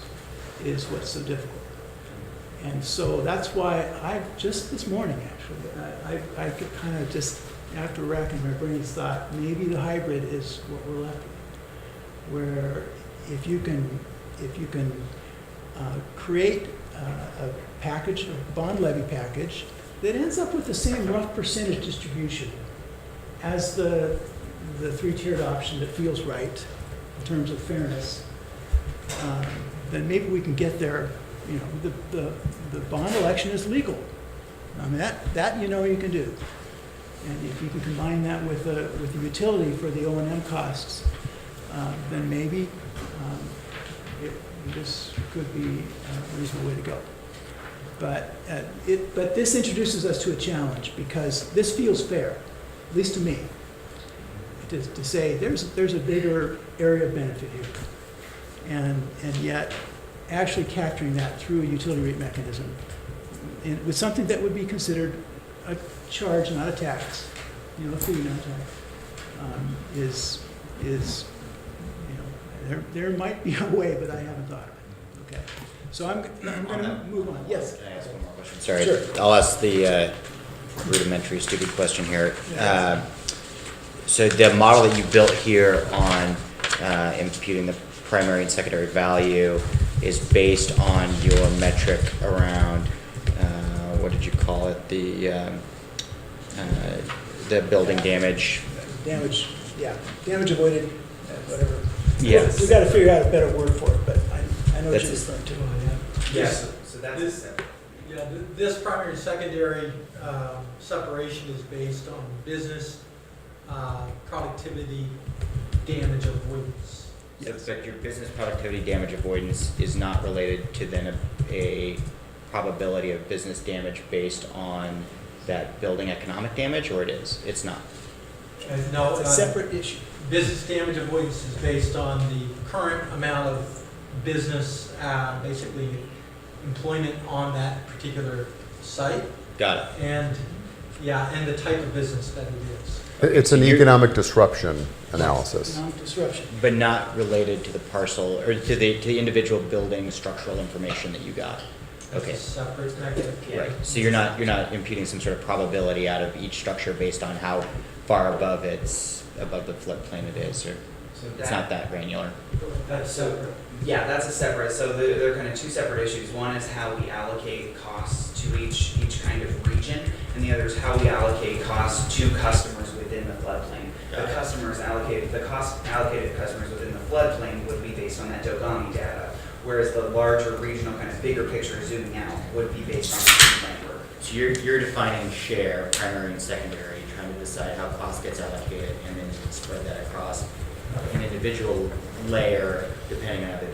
is what's so difficult. And so that's why just this morning, actually, I could kind of just, after racking my brains, thought maybe the hybrid is what we're left with. Where if you can create a package, a bond levy package, that ends up with the same rough percentage distribution as the three-tiered option that feels right in terms of fairness, then maybe we can get there. You know, the bond election is legal. I mean, that you know you can do. And if you can combine that with the utility for the O&M costs, then maybe this could be a reasonable way to go. But this introduces us to a challenge, because this feels fair, at least to me, to say there's a bigger area of benefit here, and yet actually capturing that through a utility rate mechanism, and with something that would be considered a charge, not a tax, you know, a fee, not a tax, is you know, there might be a way, but I haven't thought of it. Okay, so I'm going to move on. Yes. Can I ask one more question? Sorry, Sure. I'll ask the rudimentary, stupid question here. So the model that you built here on imputing the primary and secondary value is based on your metric around, what did you call it, the building damage? Damage, yeah, damage avoided, whatever. Yes. We got to figure out a better word for it, but I know what That's you're it. referring to. Yes, so that's This primary and secondary separation is based on business productivity damage avoidance. So but your business productivity damage avoidance is not related to then a probability of business damage based on that building economic damage, or it is? It's not. No, It's a separate issue. business damage avoidance is based on the current amount of business, basically employment on that particular site, Got it. and the type of business that it is. It's an economic disruption analysis. Economic disruption. But not related to the parcel or to the individual building structural information that you got. That's Okay. a separate negative. Right. So you're not imputing some sort of probability out of each structure based on how far above the floodplain it is, or it's not that granular. That's separate. Yeah, that's a separate, so they're kind of two separate issues. One is how we allocate costs to each kind of region, and the other is how we allocate costs to customers within the floodplain. The cost allocated to customers within the floodplain would be based on that Dogami data, whereas the larger regional kind of bigger picture zooming out would be based on the same framework. So you're defining share, primary and secondary, trying to decide how cost gets allocated, and then spread that across an individual layer, depending on the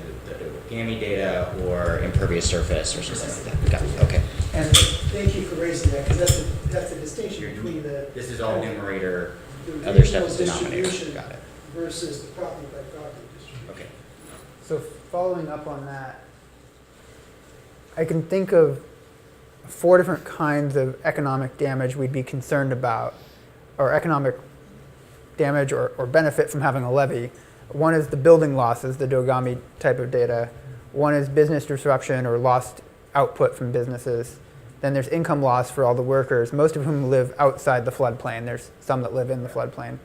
GAMI data or impervious surface or something like that. Got it. Okay. And thank you for raising that, because that's the distinction between the. This is all numerator, the other stuff regional is denominator. distribution Got it. versus the property by property distribution. Okay. So following up on that, I can think of 4 different kinds of economic damage we'd be concerned about, or economic damage or benefit from having a levy. One is the building losses, the Dogami type of data. One is business disruption or lost output from businesses. Then there's income loss for all the workers, most of whom live outside the floodplain. There's some that live in the floodplain.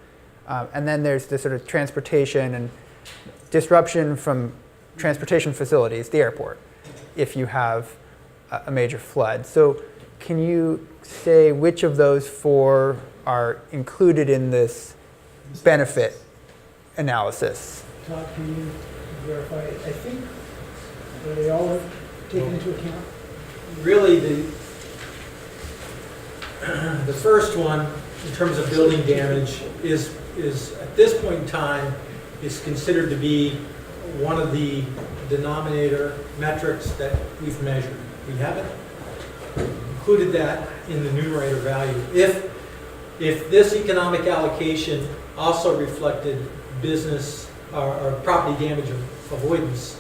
And then there's the sort of transportation and disruption from transportation facilities, the airport, if you have a major flood. So can you say which of those 4 are included in this benefit analysis? Todd, can you verify? I think, are they all taken into account? Really, the first one, in terms of building damage, is at this point in time, is considered to be one of the denominator metrics that we've measured. We haven't included that in the numerator value. If this economic allocation also reflected business or property damage avoidance,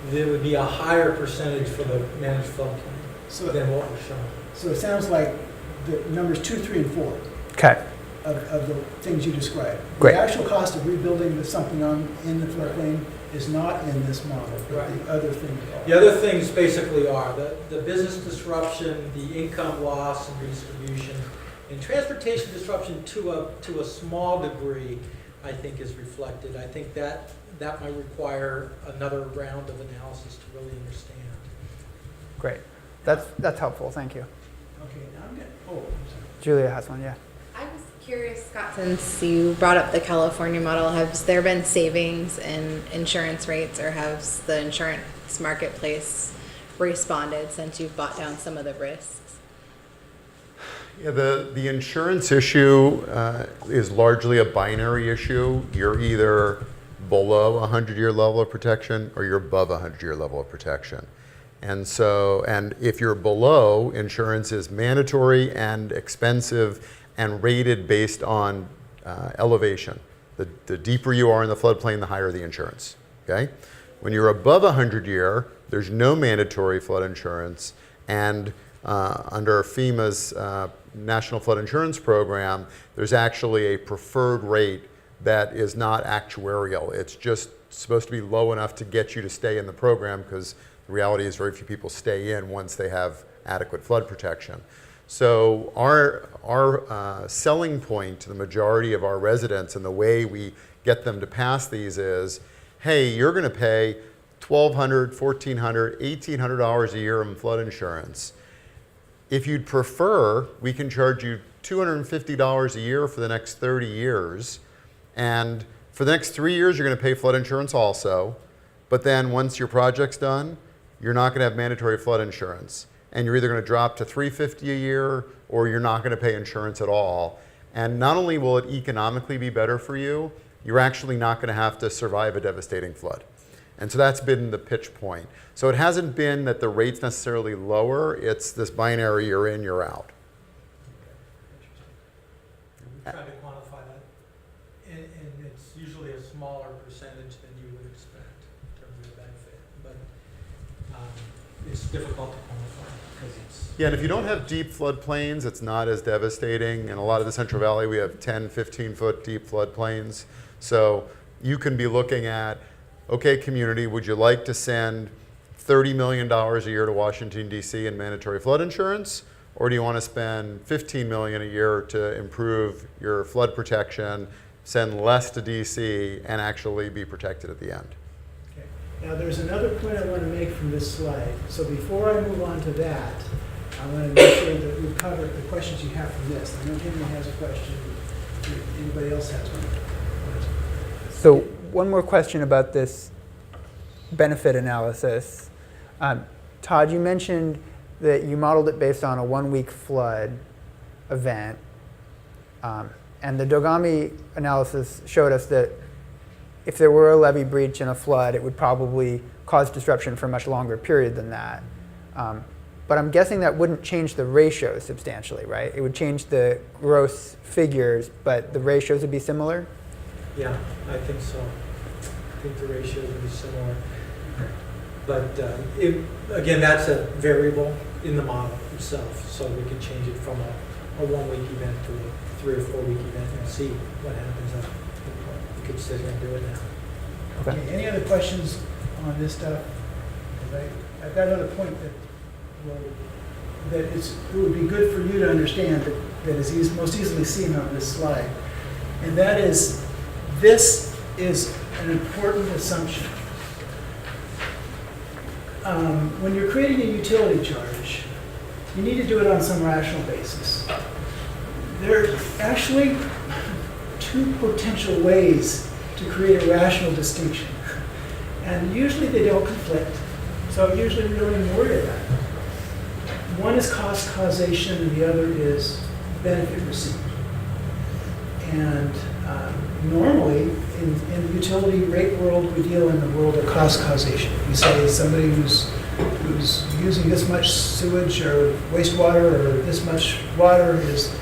there would be a higher percentage for the managed floodplain than what was shown. So it sounds like the numbers 2, 3, and 4. Okay. of the things you described. Great. The actual cost of rebuilding something in the floodplain is not in this model, but the other things are. The other things basically are the business disruption, the income loss and redistribution, and transportation disruption to a small degree, I think, is reflected. I think that might require another round of analysis to really understand. Great. That's helpful. Thank you. Okay, now I'm getting, I'm sorry. Julia has one, yeah. I was curious, Scott, since you brought up the California model, has there been savings in insurance rates, or has the insurance marketplace responded since you've bought down some of the risks? Yeah, the insurance issue is largely a binary issue. You're either below a 100-year level of protection or you're above a 100-year level of protection. And so, and if you're below, insurance is mandatory and expensive and rated based on elevation. The deeper you are in the floodplain, the higher the insurance, okay? When you're above 100-year, there's no mandatory flood insurance, and under FEMA's National Flood Insurance Program, there's actually a preferred rate that is not actuarial. It's just supposed to be low enough to get you to stay in the program, because the reality is very few people stay in once they have adequate flood protection. So our selling point to the majority of our residents and the way we get them to pass these is, hey, you're going to pay $1,200, $1,400, $1,800 a year in flood insurance. If you'd prefer, we can charge you $250 a year for the next 30 years. And for the next 3 years, you're going to pay flood insurance also. But then once your project's done, you're not going to have mandatory flood insurance. And you're either going to drop to $350 a year, or you're not going to pay insurance at all. And not only will it economically be better for you, you're actually not going to have to survive a devastating flood. And so that's been the pitch point. So it hasn't been that the rate's necessarily lower, it's this binary, you're in, you're out. We tried to quantify that, and it's usually a smaller percentage than you would expect in terms of the benefit, but it's difficult to quantify because it's... Yeah, and if you don't have deep floodplains, it's not as devastating. In a lot of the Central Valley, we have 10, 15-foot deep floodplains. So you can be looking at, okay, community, would you like to send $30 million a year to Washington, D.C. in mandatory flood insurance? Or do you want to spend $15 million a year to improve your flood protection, send less to D.C., and actually be protected at the end? Okay. Now, there's another point I want to make from this slide. So before I move on to that, I want to make sure that we've covered the questions you have from this. I know Henry has a question. Anybody else has one? So one more question about this benefit analysis. Todd, you mentioned that you modeled it based on a 1-week flood event. And the Dogami analysis showed us that if there were a levee breach and a flood, it would probably cause disruption for a much longer period than that. But I'm guessing that wouldn't change the ratios substantially, right? It would change the gross figures, but the ratios would be similar? Yeah, I think so. I think the ratios would be similar. But again, that's a variable in the model itself, so we can change it from a 1-week event to a 3 or 4 week event and see what happens. We could sit here and do it now. Okay. Any other questions on this stuff? I've got another point that it would be good for you to understand that is most easily seen on this slide. And that is, this is an important assumption. When you're creating a utility charge, you need to do it on some rational basis. There are actually 2 potential ways to create a rational distinction. And usually they don't conflict, so usually we don't even worry about it. One is cost causation and the other is benefit receipt. And normally in the utility rate world, we deal in the world of cost causation. We say somebody who's using this much sewage or wastewater or this much water is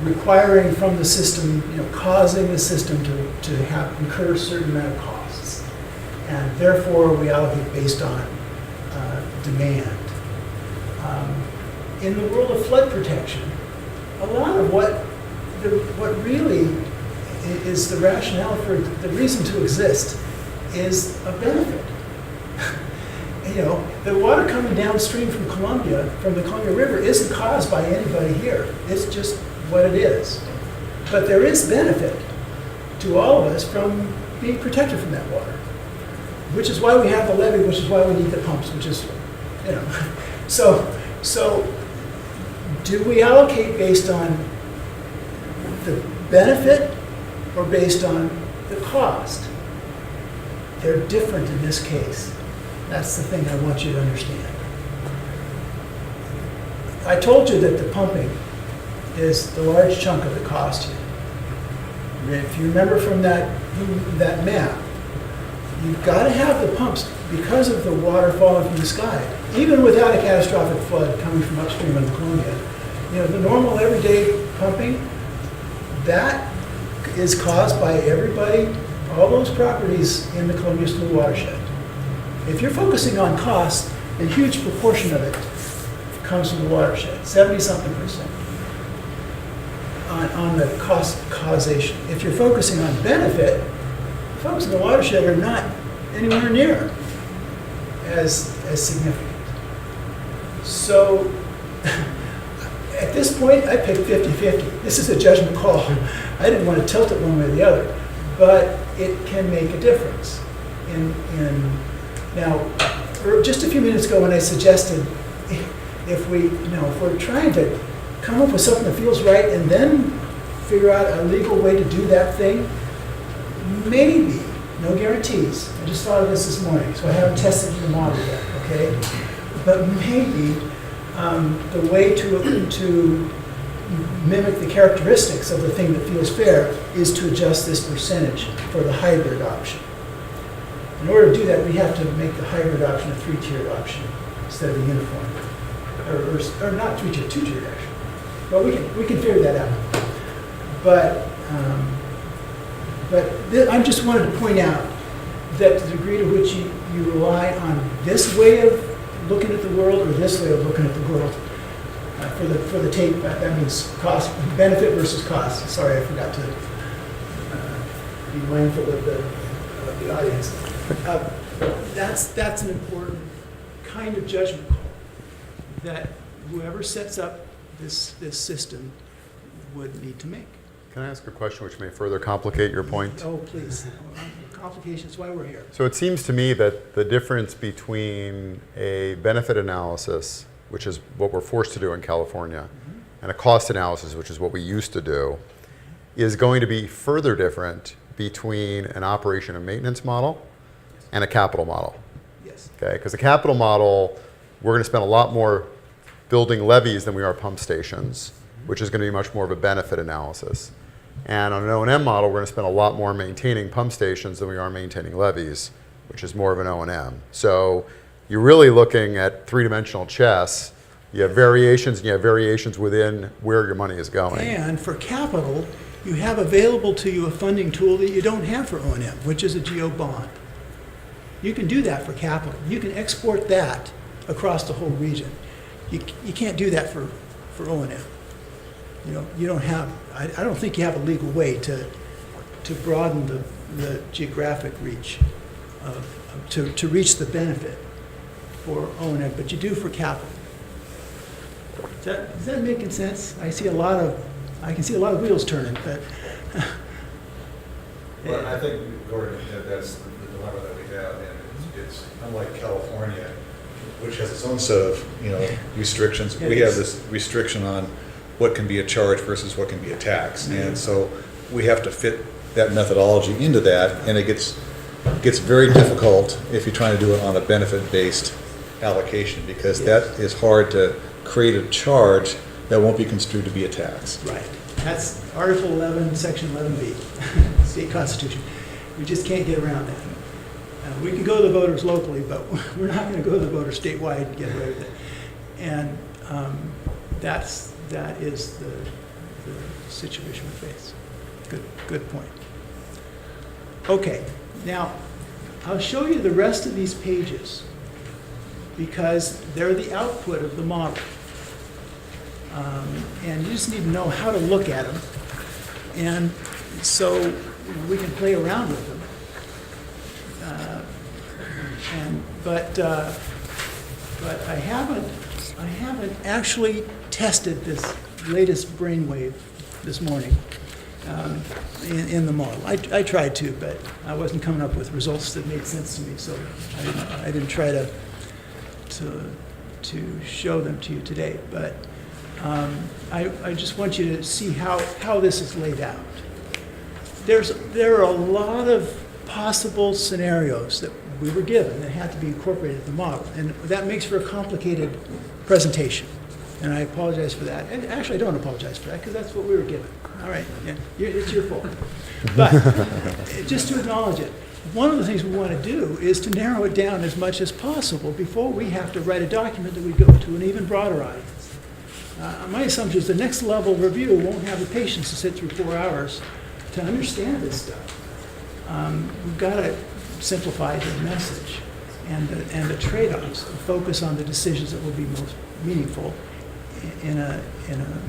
requiring from the system, causing the system to incur a certain amount of costs. And therefore, we allocate based on demand. In the world of flood protection, a lot of what what really is the rationale for the reason to exist is a benefit. You know, the water coming downstream from Columbia, from the Columbia River, isn't caused by anybody here. It's just what it is. But there is benefit to all of us from being protected from that water, which is why we have the levee, which is why we need the pumps, which is, you know. So do we allocate based on the benefit or based on the cost? They're different in this case. That's the thing I want you to understand. I told you that the pumping is the large chunk of the cost here. And if you remember from that map, you've got to have the pumps because of the water falling from the sky. Even without a catastrophic flood coming from upstream of the Columbia, you know, the normal everyday pumping, that is caused by everybody, all those properties in the Columbia School watershed. If you're focusing on cost, a huge proportion of it comes from the watershed, 70-something% on the cost causation. If you're focusing on benefit, the folks in the watershed are not anywhere near as significant. So at this point, I picked 50-50. This is a judgment call. I didn't want to tilt it one way or the other, but it can make a difference. Now, just a few minutes ago when I suggested if we're trying to come up with something that feels right and then figure out a legal way to do that thing, maybe, no guarantees. I just thought of this morning, so I haven't tested the model yet, okay? But maybe the way to mimic the characteristics of the thing that feels fair is to adjust this percentage for the hybrid option. In order to do that, we have to make the hybrid option a 3-tiered option instead of a uniform, or not 3-tiered, 2-tiered actually. But we can figure that out. But I just wanted to point out that the degree to which you rely on this way of looking at the world or this way of looking at the world for the tape, that means cost, benefit versus cost. Sorry, I forgot to be mindful of the audience. That's an important kind of judgment call that whoever sets up this system would need to make. Can I ask a question which may further complicate your point? Oh, please. Complications is why we're here. So it seems to me that the difference between a benefit analysis, which is what we're forced to do in California, and a cost analysis, which is what we used to do, is going to be further different between an operation and maintenance model and a capital model. Yes. Okay, because a capital model, we're going to spend a lot more building levees than we are pump stations, which is going to be much more of a benefit analysis. And on an O&M model, we're going to spend a lot more maintaining pump stations than we are maintaining levees, which is more of an O&M. So you're really looking at three-dimensional chess. You have variations, and you have variations within where your money is going. And for capital, you have available to you a funding tool that you don't have for O&M, which is a GO bond. You can do that for capital. You can export that across the whole region. You can't do that for O&M. You don't have, I don't think you have a legal way to broaden the geographic reach to reach the benefit for O&M, but you do for capital. Is that making sense? I can see a lot of wheels turning, but. Well, I think, Gordon, that's the dilemma that we have, and it's unlike California, which has its own set of, restrictions. We have this restriction on what can be a charge versus what can be a tax, and so we have to fit that methodology into that, and it gets very difficult if you're trying to do it on a benefit-based allocation, because that is hard to create a charge that won't be construed to be a tax. Right. That's Article 11, Section 11B, state constitution. We just can't get around that. We can go to the voters locally, but we're not going to go to the voters statewide and get away with it. And that is the situation we face. Good point. Okay, now I'll show you the rest of these pages because they're the output of the model. And you just need to know how to look at them. And so we can play around with them. But I haven't actually tested this latest brainwave this morning in the model. I tried to, but I wasn't coming up with results that made sense to me, so I didn't try to show them to you today. But I just want you to see how this is laid out. There are a lot of possible scenarios that we were given that had to be incorporated in the model, and that makes for a complicated presentation. And I apologize for that. And actually, I don't apologize for that, because that's what we were given. All right, yeah, it's your fault. But just to acknowledge it, one of the things we want to do is to narrow it down as much as possible before we have to write a document that we go to an even broader audience. My assumption is the next level of review won't have the patience to sit through 4 hours to understand this stuff. We've got to simplify the message and the trade-offs, focus on the decisions that will be most meaningful in a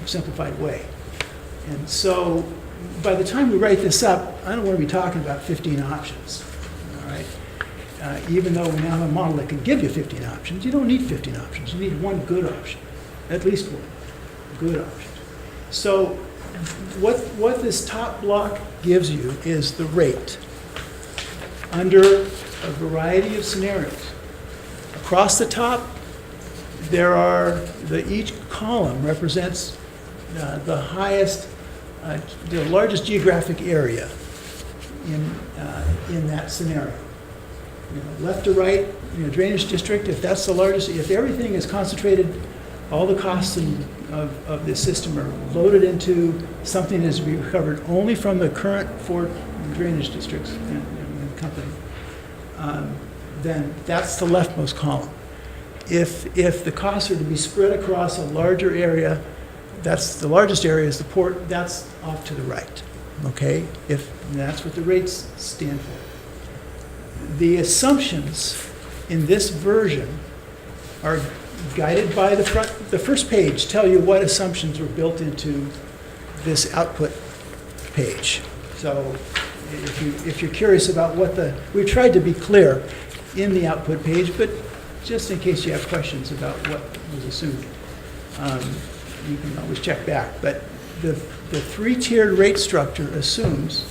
simplified way. And so by the time we write this up, I don't want to be talking about 15 options, all right? Even though we now have a model that can give you 15 options, you don't need 15 options. You need one good option, at least one good option. So what this top block gives you is the rate under a variety of scenarios. Across the top, each column represents the highest, the largest geographic area in that scenario. Left to right, drainage district, if that's the largest, if everything is concentrated, all the costs of this system are loaded into something that is recovered only from the current 4 drainage districts in the company, then that's the leftmost column. If the costs are to be spread across a larger area, that's the largest area is the port, that's off to the right, okay? That's what the rates stand for. The assumptions in this version are guided by the first page tell you what assumptions were built into this output page. So if you're curious about we tried to be clear in the output page, but just in case you have questions about what was assumed, you can always check back. But the 3-tiered rate structure assumes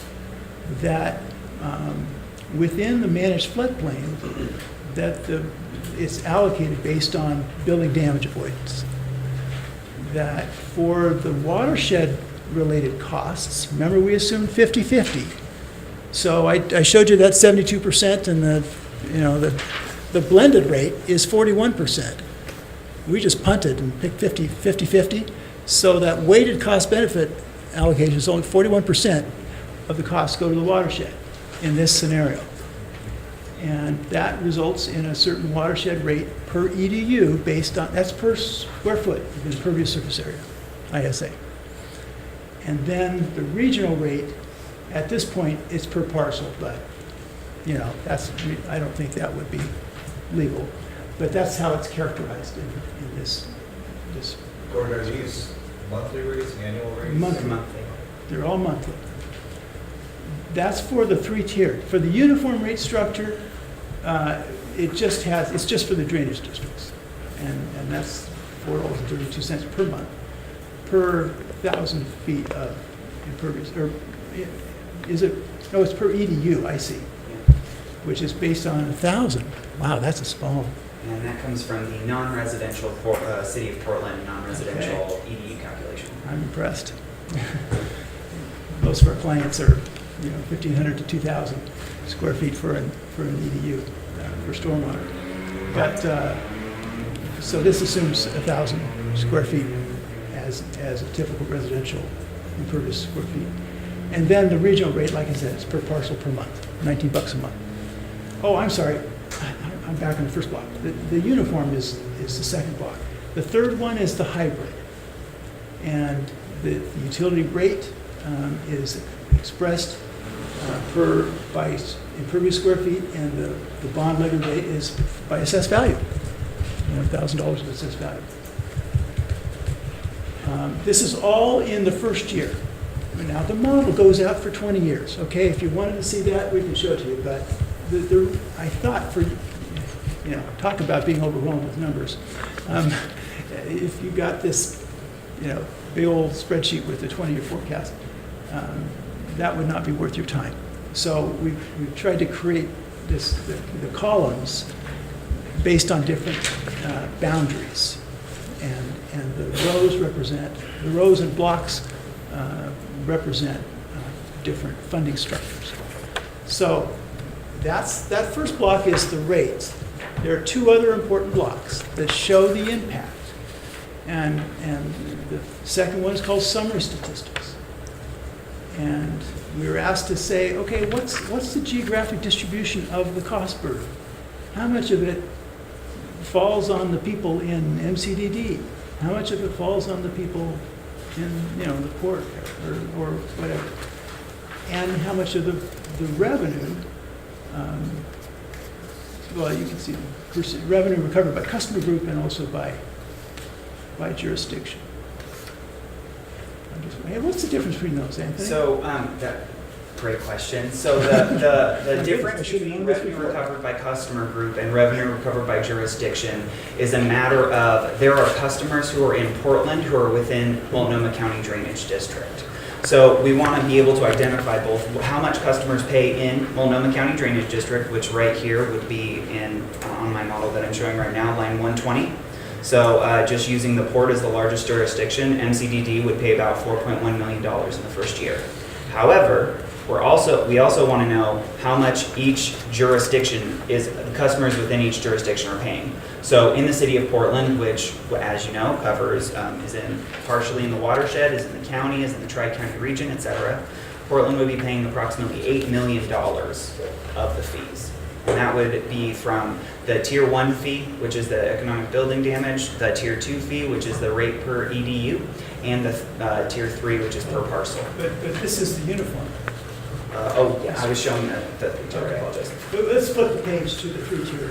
that within the managed floodplain, that it's allocated based on building damage avoidance. That for the watershed-related costs, remember we assumed 50-50. So I showed you that 72%, and the blended rate is 41%. We just punted and picked 50-50. So that weighted cost-benefit allocation is only 41% of the costs go to the watershed in this scenario. And that results in a certain watershed rate per EDU based on, that's per square foot of impervious surface area, ISA. And then the regional rate, at this point, it's per parcel, but, I don't think that would be legal. But that's how it's characterized in this. Gordon, are these monthly rates, annual rates? Monthly. They're all monthly. That's for the 3-tiered. For the uniform rate structure, it's just for the drainage districts. And that's $4.32 per month, per 1,000 feet of impervious, or is it, no, it's per EDU, I see, which is based on 1,000. Wow, that's a small. And that comes from the non-residential City of Portland non-residential EDU calculation. I'm impressed. Most of our clients are 1,500 to 2,000 square feet for an EDU for stormwater. But so this assumes 1,000 square feet as a typical residential impervious square feet. And then the regional rate, like I said, is per parcel per month, $19 a month. Oh, I'm sorry. I'm back on the first block. The uniform is the second block. The third one is the hybrid. And the utility rate is expressed by impervious square feet, and the bond levy rate is by assessed value, $1,000 of assessed value. This is all in the first year. Now, the model goes out for 20 years, okay? If you wanted to see that, we can show it to you, but I thought for, talk about being overwhelmed with numbers. If you got this, big old spreadsheet with the 20-year forecast, that would not be worth your time. So we've tried to create the columns based on different boundaries. And the rows and blocks represent different funding structures. So that first block is the rates. There are two other important blocks that show the impact. And the second one is called summary statistics. And we were asked to say, okay, what's the geographic distribution of the cost burden? How much of it falls on the people in MCDD? How much of it falls on the people in, the port or whatever? And how much of the revenue, well, you can see the revenue recovered by customer group and also by jurisdiction. Hey, what's the difference between those, Anthony? So, great question. So the difference between revenue recovered by customer group and revenue recovered by jurisdiction is a matter of there are customers who are in Portland who are within Multnomah County Drainage District. So we want to be able to identify both how much customers pay in Multnomah County Drainage District, which right here would be on my model that I'm showing right now, line 120. So just using the port as the largest jurisdiction, MCDD would pay about $4.1 million in the first year. However, we also want to know how much each jurisdiction customers within each jurisdiction are paying. So in the city of Portland, which, as you know, covers is partially in the watershed, is in the county, is in the Tri-County region, etc. Portland would be paying approximately $8 million of the fees. And that would be from the Tier 1 fee, which is the economic building damage, the Tier 2 fee, which is the rate per EDU, and the Tier 3, which is per parcel. But this is the uniform. I was showing the three-tier, I apologize. But let's flip the page to the three-tier.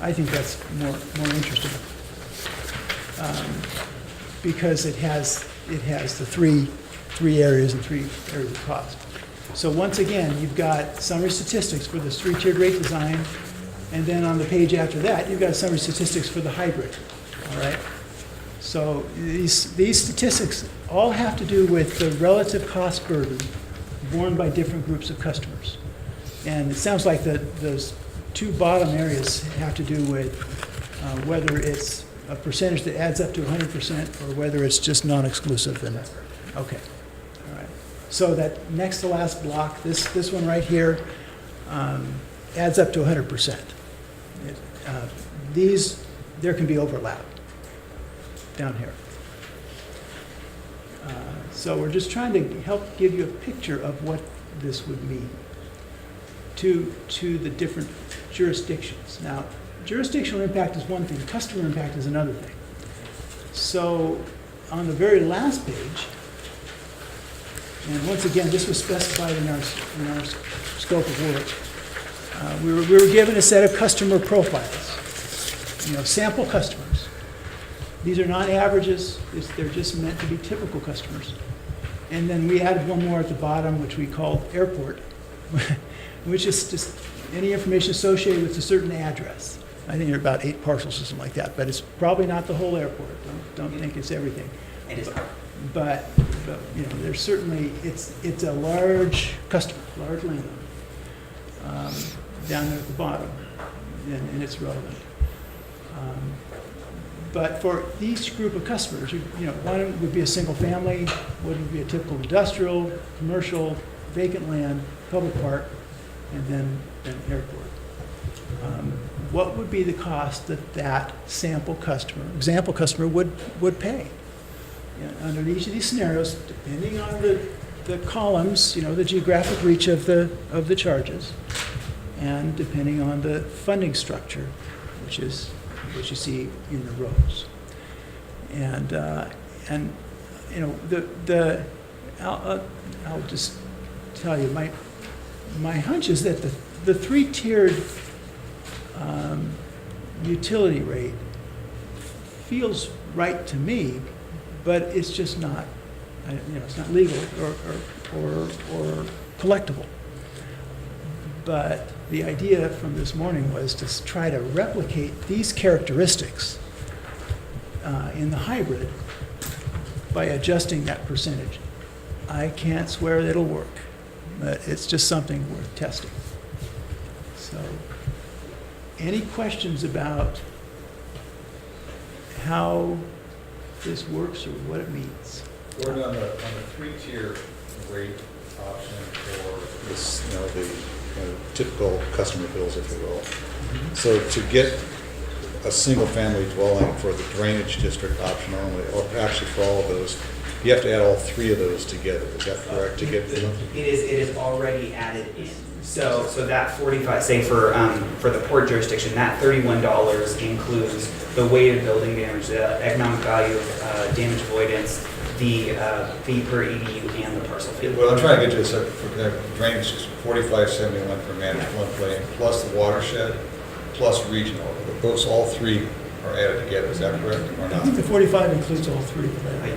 I think that's more interesting. Because it has the three areas and three areas of cost. So once again, you've got summary statistics for this three-tiered rate design, and then on the page after that, you've got summary statistics for the hybrid, all right? So these statistics all have to do with the relative cost burden borne by different groups of customers. And it sounds like those two bottom areas have to do with whether it's a percentage that adds up to 100% or whether it's just non-exclusive. And okay. So that next to last block, this one right here, adds up to 100%. There can be overlap down here. So we're just trying to help give you a picture of what this would mean to the different jurisdictions. Now, jurisdictional impact is one thing, customer impact is another thing. So on the very last page, and once again, this was specified in our scope of work. We were given a set of customer profiles, sample customers. These are not averages, they're just meant to be typical customers. And then we added one more at the bottom, which we called airport, which is just any information associated with a certain address. I think there are about 8 parcels or something like that, but it's probably not the whole airport. Don't think it's everything. It is. But there's certainly, it's a large customer, large landowner, down there at the bottom, and it's relevant. But for each group of customers, one would be a single family, one would be a typical industrial, commercial, vacant land, public park, and then an airport. What would be the cost that sample customer, example customer would pay? Under each of these scenarios, depending on the columns, the geographic reach of the charges, and depending on the funding structure, which is what you see in the rows. And I'll just tell you, my hunch is that the three-tiered utility rate feels right to me but it's just not, it's not legal or collectible. But the idea from this morning was to try to replicate these characteristics in the hybrid by adjusting that percentage. I can't swear that it'll work, but it's just something worth testing. So, any questions about how this works or what it means? Gordon, on the three-tier rate option for this, the typical customer bills, if you will. So to get a single-family dwelling for the drainage district option only, or actually for all of those, you have to add all three of those together. Is that correct? To get it is already added in. So that 45, say for the port jurisdiction, that $31 includes the weighted building damage, the economic value of damage avoidance, the fee per EDU, and the parcel fee. Well, I'm trying to get to this. For drainage is $45.71 for managed floodplain, plus the watershed, plus regional. Those all three are added together. Is that correct or I not? think the 45 includes all three.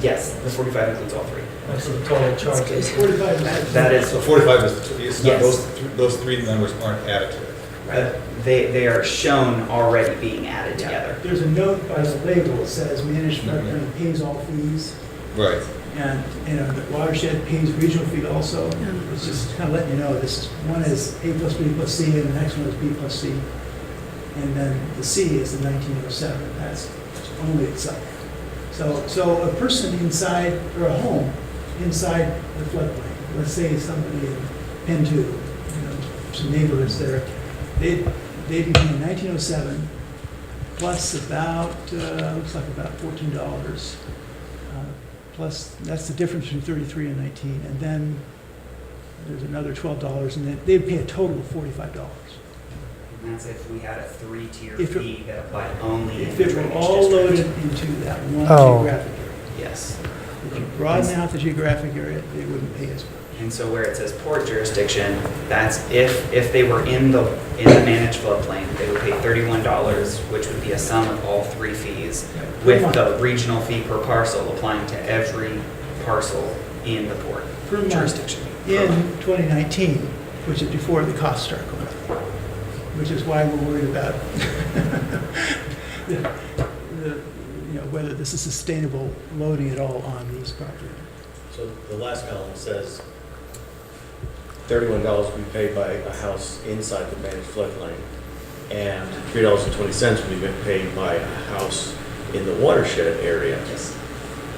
Yes, the 45 includes all three. That's the total charge. 45 is that is so 45 is it's not, yes. those three numbers aren't added to it. Right. They are shown already being added together. There's a note by the label that says managed floodplain pays all fees. Right. And, the watershed pays regional fee also. It's just kind of letting you know, this one is A plus B plus C, and the next one is B plus C. And then the C is the 1907. That's only itself. So a person inside, or a home inside the floodplain, let's say somebody in Penn 2, some neighborhoods there, they'd be paying 1907 plus about, looks like about $14. Plus, that's the difference between 33 and 19. And then there's another $12, and then they'd pay a total of $45. And that's if we had a three-tier fee that applied only If in the it were drainage all district. loaded into that one Oh. geographic area. Yes. If you broaden out the geographic area, they wouldn't pay as much. And so where it says port jurisdiction, that's if they were in the managed floodplain, they would pay $31, which would be a sum of all three fees, with the regional fee per parcel applying to every parcel in the port Per month. jurisdiction. In 2019, which is before the costs start going up, which is why we're worried about whether this is sustainable loading at all on these properties. So the last column says $31 will be paid by a house inside the managed floodplain, and $3.20 will be paid by a house in the watershed area. Yes.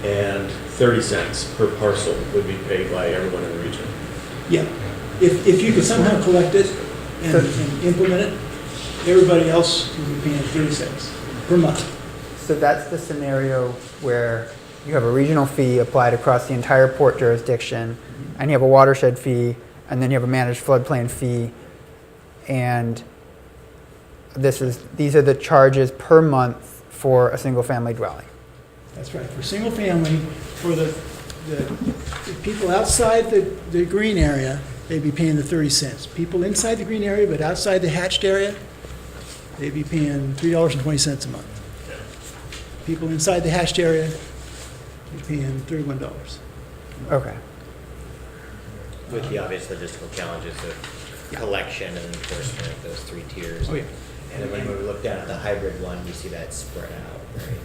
And 30 cents per parcel would be paid by everyone in the region. Yeah, if you could somehow collect it and implement it, everybody else would be paying 30 cents per month. So that's the scenario where you have a regional fee applied across the entire port jurisdiction, and you have a watershed fee, and then you have a managed floodplain fee, and these are the charges per month for a single-family dwelling. That's right, for single family, for the people outside the green area, they'd be paying the 30 cents. People inside the green area, but outside the hatched area, they'd be paying $3.20 a month. People inside the hatched area, you're paying $31. Okay. With the obvious logistical challenges of collection and enforcement of those three tiers. Oh, yeah. And then when we look down at the hybrid one, you see that spread out, right?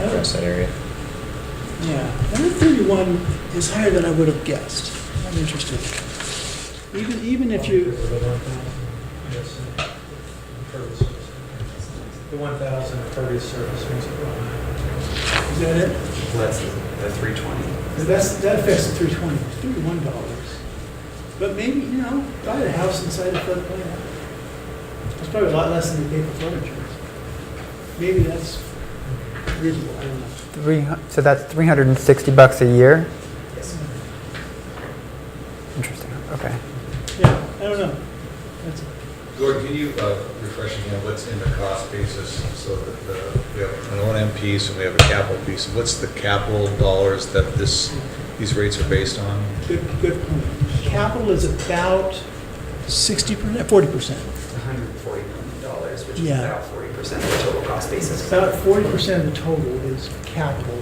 Across that area. Yeah, number 31 is higher than I would have guessed. I'm interested. Even if you, The 1,000 impervious surface makes it wrong. is that it? Well, that's the 320. That affects the 320, $31. But maybe, buy a house inside the floodplain. It's probably a lot less than they pay for flood insurance. Maybe that's reasonable, I don't know. So that's $360 a year? Yes. Interesting, okay. Yeah, I don't know. That's Gordon, can you refresh again what's in the cost basis? So that we have an O&M piece and we have a capital piece. What's the capital dollars that these rates are based on? good point. Capital is about 60%, 40%. $140 million, which is Yeah. about 40% of the total cost basis. About 40% of the total is capital,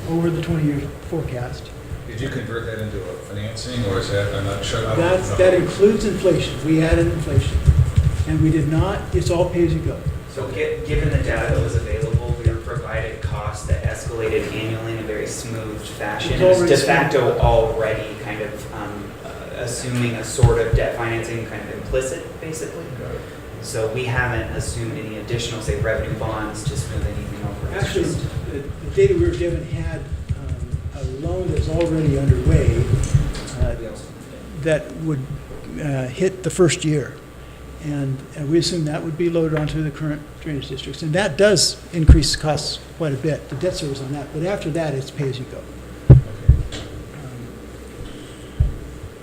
over the 20-year forecast. Did you convert that into a financing, or is that, I'm not sure. I don't know. That includes inflation. We added inflation. And we did not, it's all pay-as-you-go. So given the data that was available, we were provided costs that escalated annually in a very smooth fashion. It's It was already de facto already kind of assuming a sort of debt financing kind of implicit, basically. So we haven't assumed any additional, say, revenue bonds to smooth anything over. It's Actually, just- the data we were given had a loan that's already underway that would hit the first year. And we assume that would be loaded onto the current drainage districts. And that does increase costs quite a bit, the debt service on that. But after that, it's pay-as-you-go.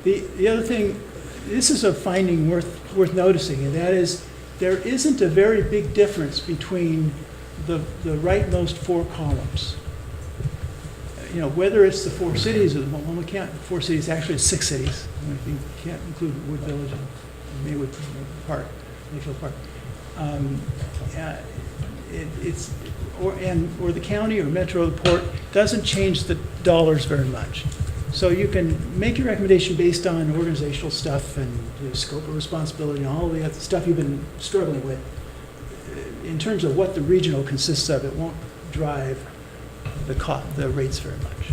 The other thing, this is a finding worth noticing, and that is there isn't a very big difference between the rightmost four columns. You know, whether it's the four cities or the Multnomah County, four cities, actually it's 6 cities. If you can't include Wood Village and Maywood Park, Mayfield Park. Or the county or metro or the port doesn't change the dollars very much. So you can make your recommendation based on organizational stuff and scope of responsibility and all of the other stuff you've been struggling with. In terms of what the regional consists of, it won't drive the rates very much.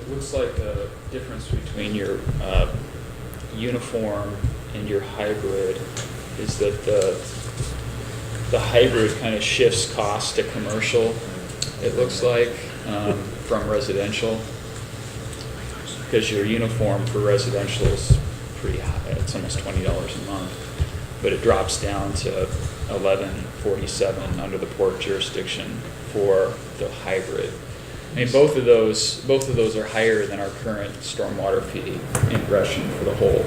It looks like the difference between your uniform and your hybrid is that the hybrid kind of shifts cost to commercial, it looks like, from residential. Because your uniform for residential is pretty high, it's almost $20 a month. But it drops down to $11.47 under the port jurisdiction for the hybrid. I mean, both of those are higher than our current stormwater fee in Gresham for the whole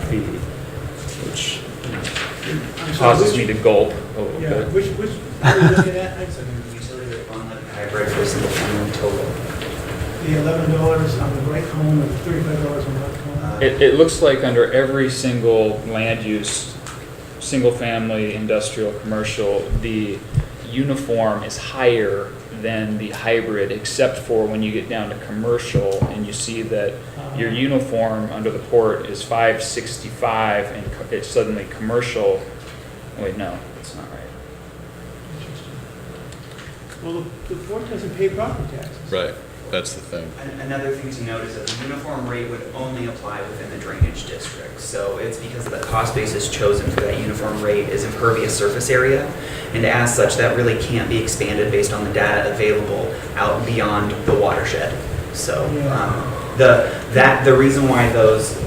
fee, which causes me to gulp a little bit. Which are you looking at? Utility on the hybrid for single family total. The $11 on the right column or the $35 on the left column? It looks like under every single land use, single family, industrial, commercial, the uniform is higher than the hybrid, except for when you get down to commercial and you see that your uniform under the port is $5.65 and it's suddenly commercial. Wait, no, that's not right. Well, the port doesn't pay property taxes. Right, that's the thing. Another thing to note is that the uniform rate would only apply within the drainage district. So it's because the cost basis chosen for that uniform rate is impervious surface area. And as such, that really can't be expanded based on the data available out beyond the watershed. So the reason why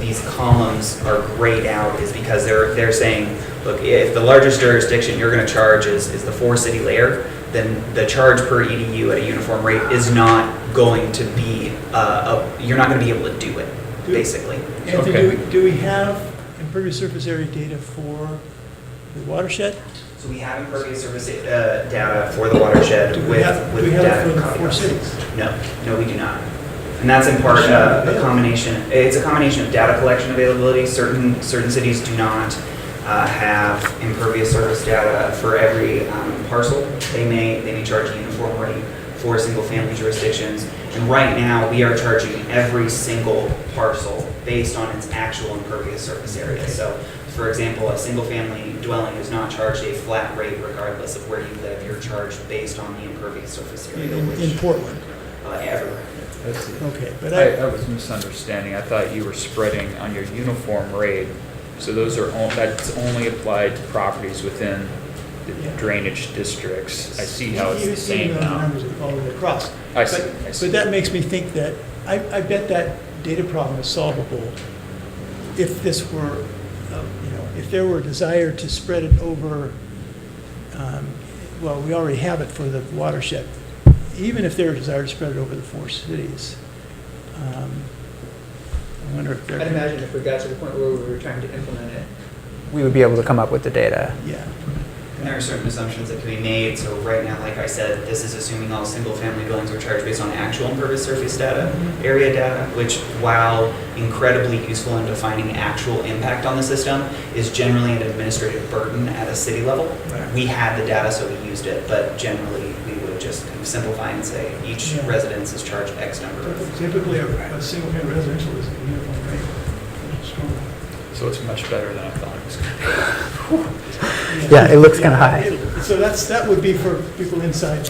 these columns are grayed out is because they're saying, look, if the largest jurisdiction you're going to charge is the 4-city layer, then the charge per EDU at a uniform rate is not going to be, you're not going to be able to do it, basically. Anthony, do we have impervious surface area data for the watershed? So we have impervious surface data for the watershed Do we with have data it for the from 4 cities? No, we do not. And that's in part a combination. It's a combination of data collection availability. Certain cities do not have impervious surface data for every parcel. They may charge a uniform rate for single-family jurisdictions. And right now, we are charging every single parcel based on its actual impervious surface area. So, for example, a single-family dwelling is not charged a flat rate regardless of where you live. You're charged based on the impervious surface area. In Portland? Everywhere. Okay, but I was misunderstanding. I thought you were spreading on your uniform rate. So that's only applied to properties within the drainage districts. I see how it's the same now. Numbers all the way across. I see. But that makes me think that, I bet that data problem is solvable if this were, if there were a desire to spread it over, well, we already have it for the watershed. Even if there were a desire to spread it over the 4 cities. I wonder if I'd imagine if we got to the point where we were trying to implement it, we would be able to come up with the data. Yeah. And there are certain assumptions that can be made. So right now, like I said, this is assuming all single-family buildings are charged based on actual impervious surface data, area data, which, while incredibly useful in defining actual impact on the system, is generally an administrative burden at a city level. We had the data, so we used it, but generally we would just kind of simplify and say each residence is charged X number of. Typically, a single-family residential is a uniform rate. So it's much better than I thought it was going to be. Yeah, it looks kind of high. So that would be for people inside.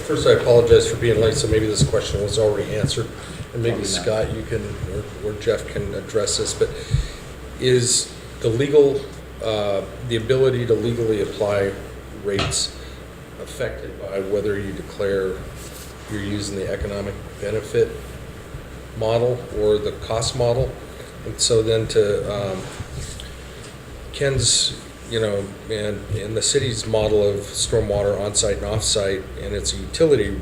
First, I apologize for being late, so maybe this question was already answered. And maybe Scott, you can, or Jeff can address this, but is the legal, the ability to legally apply rates affected by whether you declare you're using the economic benefit model or the cost model? And so then to Ken's, and in the city's model of stormwater on-site and off-site, and it's a utility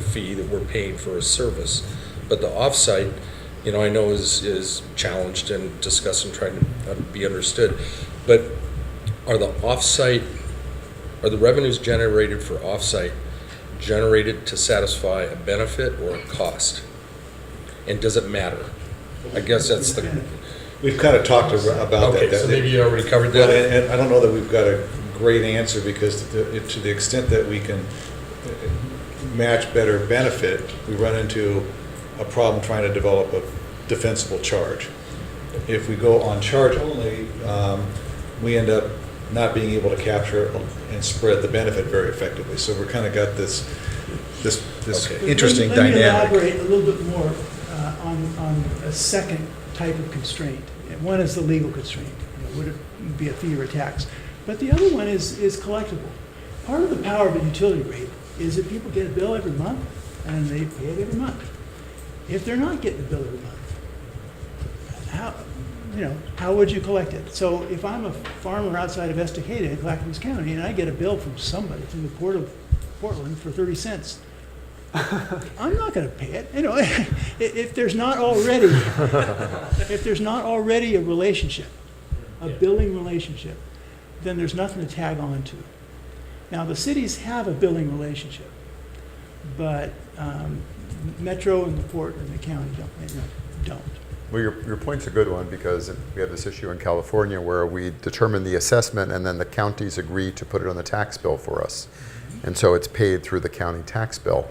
fee that we're paying for a service. But the off-site, I know is challenged and discussed and trying to be understood. But are the revenues generated for off-site generated to satisfy a benefit or a cost? And does it matter? I guess that's the... We've kind of talked about that. So maybe you already covered that. Well, and I don't know that we've got a great answer, because to the extent that we can match better benefit, we run into a problem trying to develop a defensible charge. If we go on charge only, we end up not being able to capture and spread the benefit very effectively. So we're kind of got this interesting Let me dynamic. elaborate a little bit more on a second type of constraint. One is the legal constraint. Would it be a fee or a tax? But the other one is collectible. Part of the power of a utility rate is that people get a bill every month and they pay it every month. If they're not getting a bill every month, how would you collect it? So if I'm a farmer outside of Estacada in Clackamas County and I get a bill from somebody from the Port of Portland for 30 cents, I'm not going to pay it. If there's not already a relationship, a billing relationship, then there's nothing to tag on to. Now the cities have a billing relationship, but Metro and the port and the county don't. Well, your point's a good one, because we have this issue in California where we determine the assessment and then the counties agree to put it on the tax bill for us. And so it's paid through the county tax bill.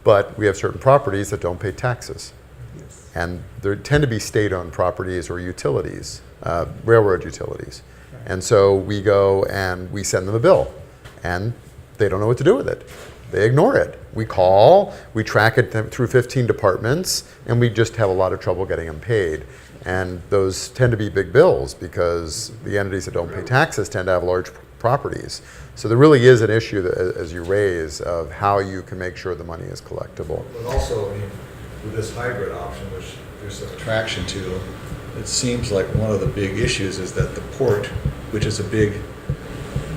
But we have certain properties that don't pay taxes. Yes. And there tend to be state-owned properties or utilities, railroad utilities. Right. And so we go and we send them a bill, and they don't know what to do with it. They ignore it. We call, we track it through 15 departments, and we just have a lot of trouble getting them paid. And those tend to be big bills, because the entities that don't pay taxes tend to have large properties. So there really is an issue that, as you raise, of how you can make sure the money is collectible. But also, with this hybrid option, which there's some attraction to, it seems like one of the big issues is that the port, which is a big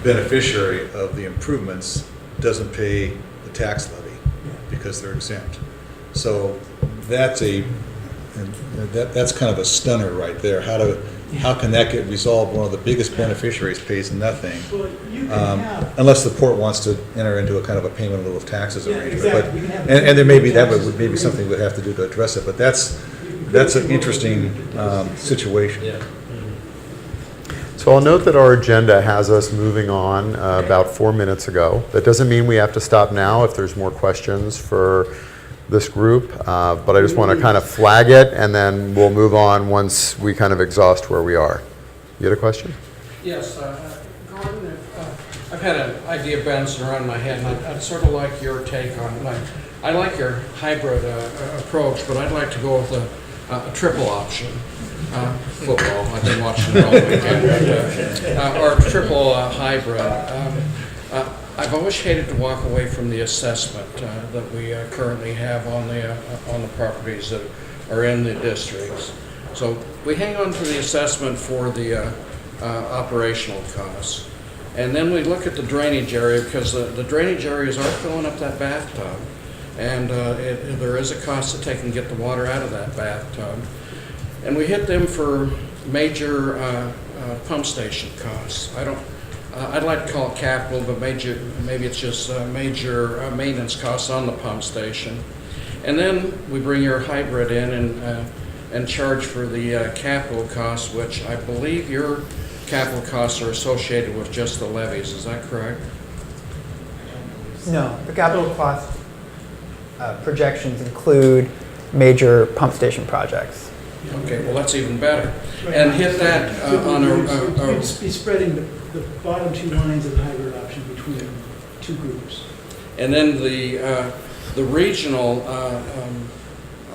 beneficiary of the improvements, doesn't pay the tax levy because they're exempt. So that's that's kind of a stunner right there. How can that get resolved? One of the biggest beneficiaries pays nothing, unless the port wants to enter into a kind of a payment in lieu of taxes arrangement. Exactly. But, and there may be that would maybe something we'd have to do to address it. But that's an interesting situation. Yeah. So I'll note that our agenda has us moving on about 4 minutes ago. That doesn't mean we have to stop now if there's more questions for this group, but I just want to kind of flag it, and then we'll move on once we kind of exhaust where we are. You had a question? Yes, Gordon, I've had an idea bouncing around in my head, and I'd sort of like your take on it. I like your hybrid approach, but I'd like to go with a triple option. Football, I've been watching it all weekend, or triple hybrid. I've always hated to walk away from the assessment that we currently have on the properties that are in the districts. So we hang on to the assessment for the operational costs. And then we look at the drainage area, because the drainage areas are filling up that bathtub. And there is a cost that they can get the water out of that bathtub. And we hit them for major pump station costs. I don't, I'd like to call it capital, but maybe it's just major maintenance costs on the pump station. And then we bring your hybrid in and charge for the capital costs, which I believe your capital costs are associated with just the levees. Is that correct? No, the capital cost projections include major pump station projects. Okay, well, that's even better. And hit that on You'd be spreading the bottom two lines of the hybrid option between two groups. And then the regional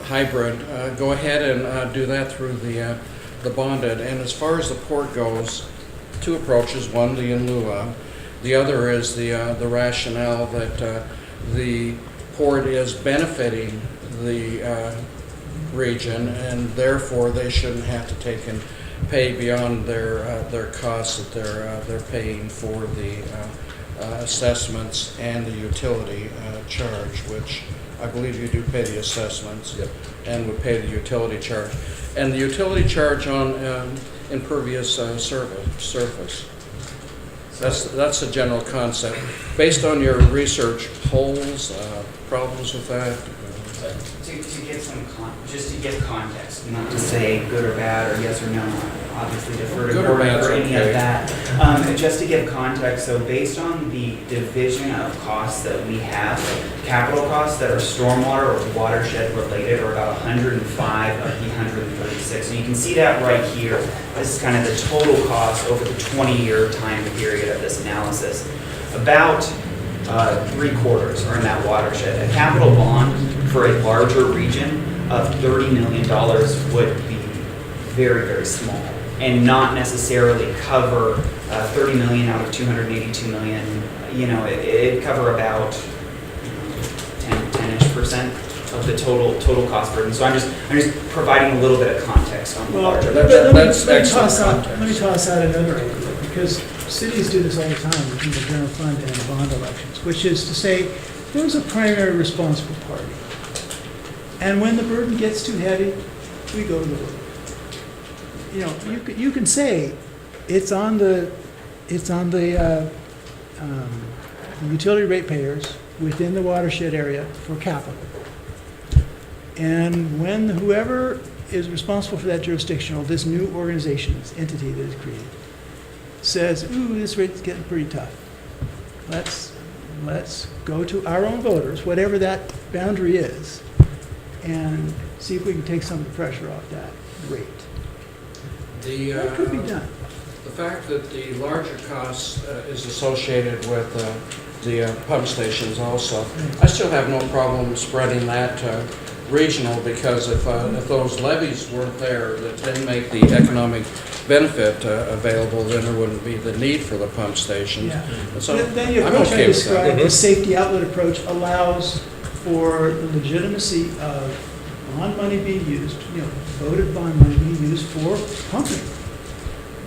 hybrid, go ahead and do that through the bonded. And as far as the port goes, two approaches. One, the in lieu of. The other is the rationale that the port is benefiting the region, and therefore they shouldn't have to take and pay beyond their costs that they're paying for the assessments and the utility charge, which I believe you do pay the assessments. Yep. And would pay the utility charge. And the utility charge on impervious surface. That's a general concept. Based on your research, holes, problems with that? To get just to give context, not to say good or bad or yes or no, obviously defer to Good or Gordon bad's for any okay. of that. Just to give context, so based on the division of costs that we have, capital costs that are stormwater or watershed related are about 105 of the 136. So you can see that right here. This is kind of the total cost over the 20-year time period of this analysis. About 3/4 are in that watershed. A capital bond for a larger region of $30 million would be very, very small and not necessarily cover 30 million out of 282 million. You know, it'd cover about 10-ish% of the total cost burden. So I'm just providing a little bit of context on the larger. Let me toss out another angle, because cities do this all the time between the general fund and bond elections, which is to say there's a primary responsible party. And when the burden gets too heavy, we go to the vote. You know, you can say it's on the utility ratepayers within the watershed area for capital. And when whoever is responsible for that jurisdiction, or this new organization, this entity that is created, says, ooh, this rate's getting pretty tough. Let's go to our own voters, whatever that boundary is, and see if we can take some of the pressure off that rate. That could be done. The fact that the larger cost is associated with the pump stations also, I still have no problem spreading that regional, because if those levies weren't there that then make the economic benefit available, then there wouldn't be the need for the pump stations. Yeah. So Then the I'm approach okay I with described, that. the safety outlet approach, allows for the legitimacy of bond money being used, you know, voted bond money being used for pumping.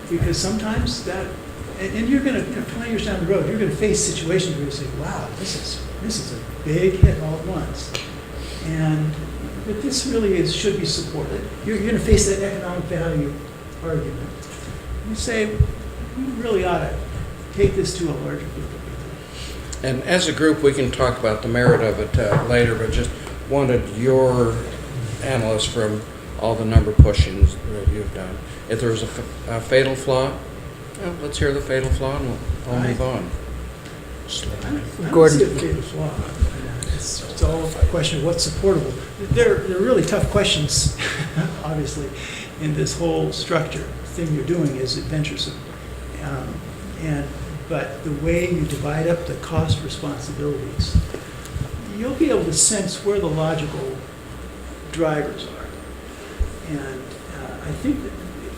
Because sometimes that, and you're going to, 20 years down the road, you're going to face situations where you say, wow, this is a big hit all at once. But this really should be supported. You're going to face that economic value argument. You say, we really ought to take this to a larger group of people. And as a group, we can talk about the merit of it later, but just wanted your analysis from all the number pushings that you've done. If there's a fatal flaw, well, let's hear the fatal flaw and we'll move on. Gordon. I don't see a fatal flaw. It's all a question of what's supportable. They're really tough questions, obviously, in this whole structure. The thing you're doing is adventuresome. But the way you divide up the cost responsibilities, you'll be able to sense where the logical drivers are. And I think that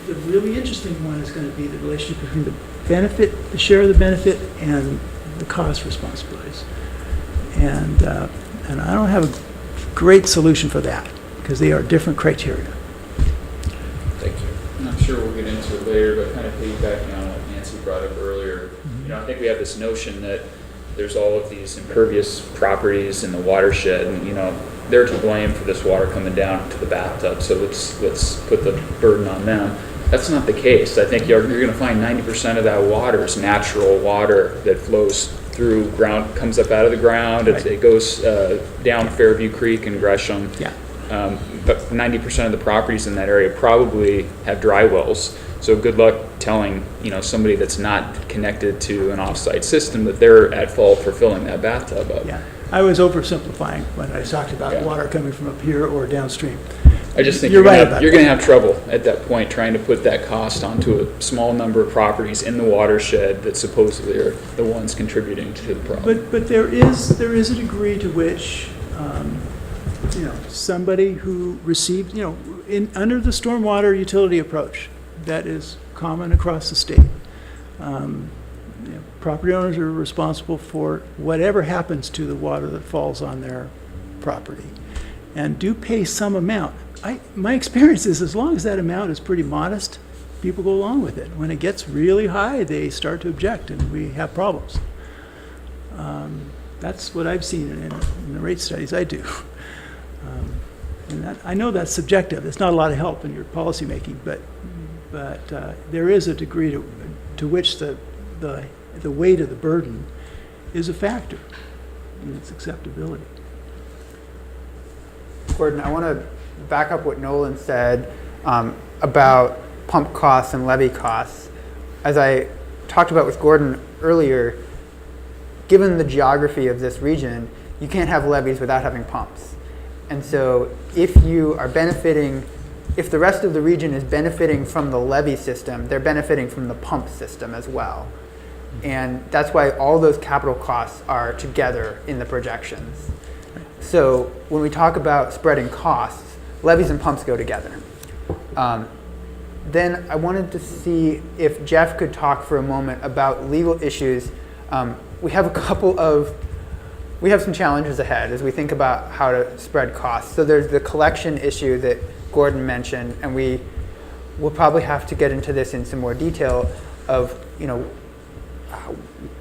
the really interesting one is going to be the relationship between the benefit, the share of the benefit, and the cost responsibilities. And I don't have a great solution for that, because they are different criteria. Thank you. And I'm sure we'll get into it later, but kind of piggybacking on what Nancy brought up earlier, you know, I think we have this notion that there's all of these impervious properties in the watershed, and, you know, they're to blame for this water coming down to the bathtub, so let's put the burden on them. That's not the case. I think you're going to find 90% of that water is natural water that flows through ground, comes up out of the ground. It goes down Fairview Creek and Gresham. Yeah. But 90% of the properties in that area probably have dry wells. So good luck telling somebody that's not connected to an off-site system that they're at fault for filling that bathtub up. Yeah, I was oversimplifying when I talked about water coming from up here or downstream. I just think You're right you're about going to have trouble at that point trying to put that cost onto a small number of properties in the watershed that supposedly are the ones contributing to the problem. But there is a degree to which somebody who received under the stormwater utility approach that is common across the state. Property owners are responsible for whatever happens to the water that falls on their property, and do pay some amount. My experience is as long as that amount is pretty modest, people go along with it. When it gets really high, they start to object, and we have problems. That's what I've seen in the rate studies I do. And I know that's subjective. It's not a lot of help in your policy making, but there is a degree to which the weight of the burden is a factor in its acceptability. Gordon, I want to back up what Nolan said about pump costs and levee costs. As I talked about with Gordon earlier, given the geography of this region, you can't have levees without having pumps. And so if you are benefiting, if the rest of the region is benefiting from the levee system, they're benefiting from the pump system as well. And that's why all those capital costs are together in the projections. So when we talk about spreading costs, levees and pumps go together. Then I wanted to see if Jeff could talk for a moment about legal issues. We have some challenges ahead as we think about how to spread costs. So there's the collection issue that Gordon mentioned, and we will probably have to get into this in some more detail of,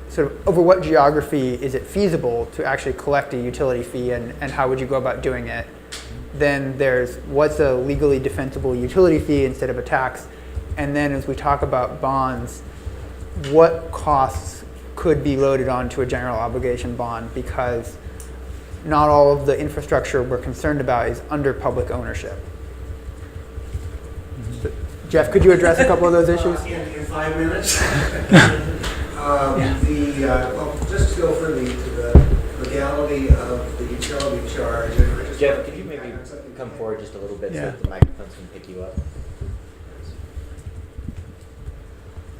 sort of over what geography is it feasible to actually collect a utility fee, and how would you go about doing it. Then there's what's a legally defensible utility fee instead of a tax. And then as we talk about bonds, what costs could be loaded onto a general obligation bond, because not all of the infrastructure we're concerned about is under public ownership. So, Jeff, could you address a couple of those issues? In 5 minutes? Well, just to go further to the legality of the utility charge. Jeff, could you maybe come forward just a little bit so Yeah. that the microphones can pick you up?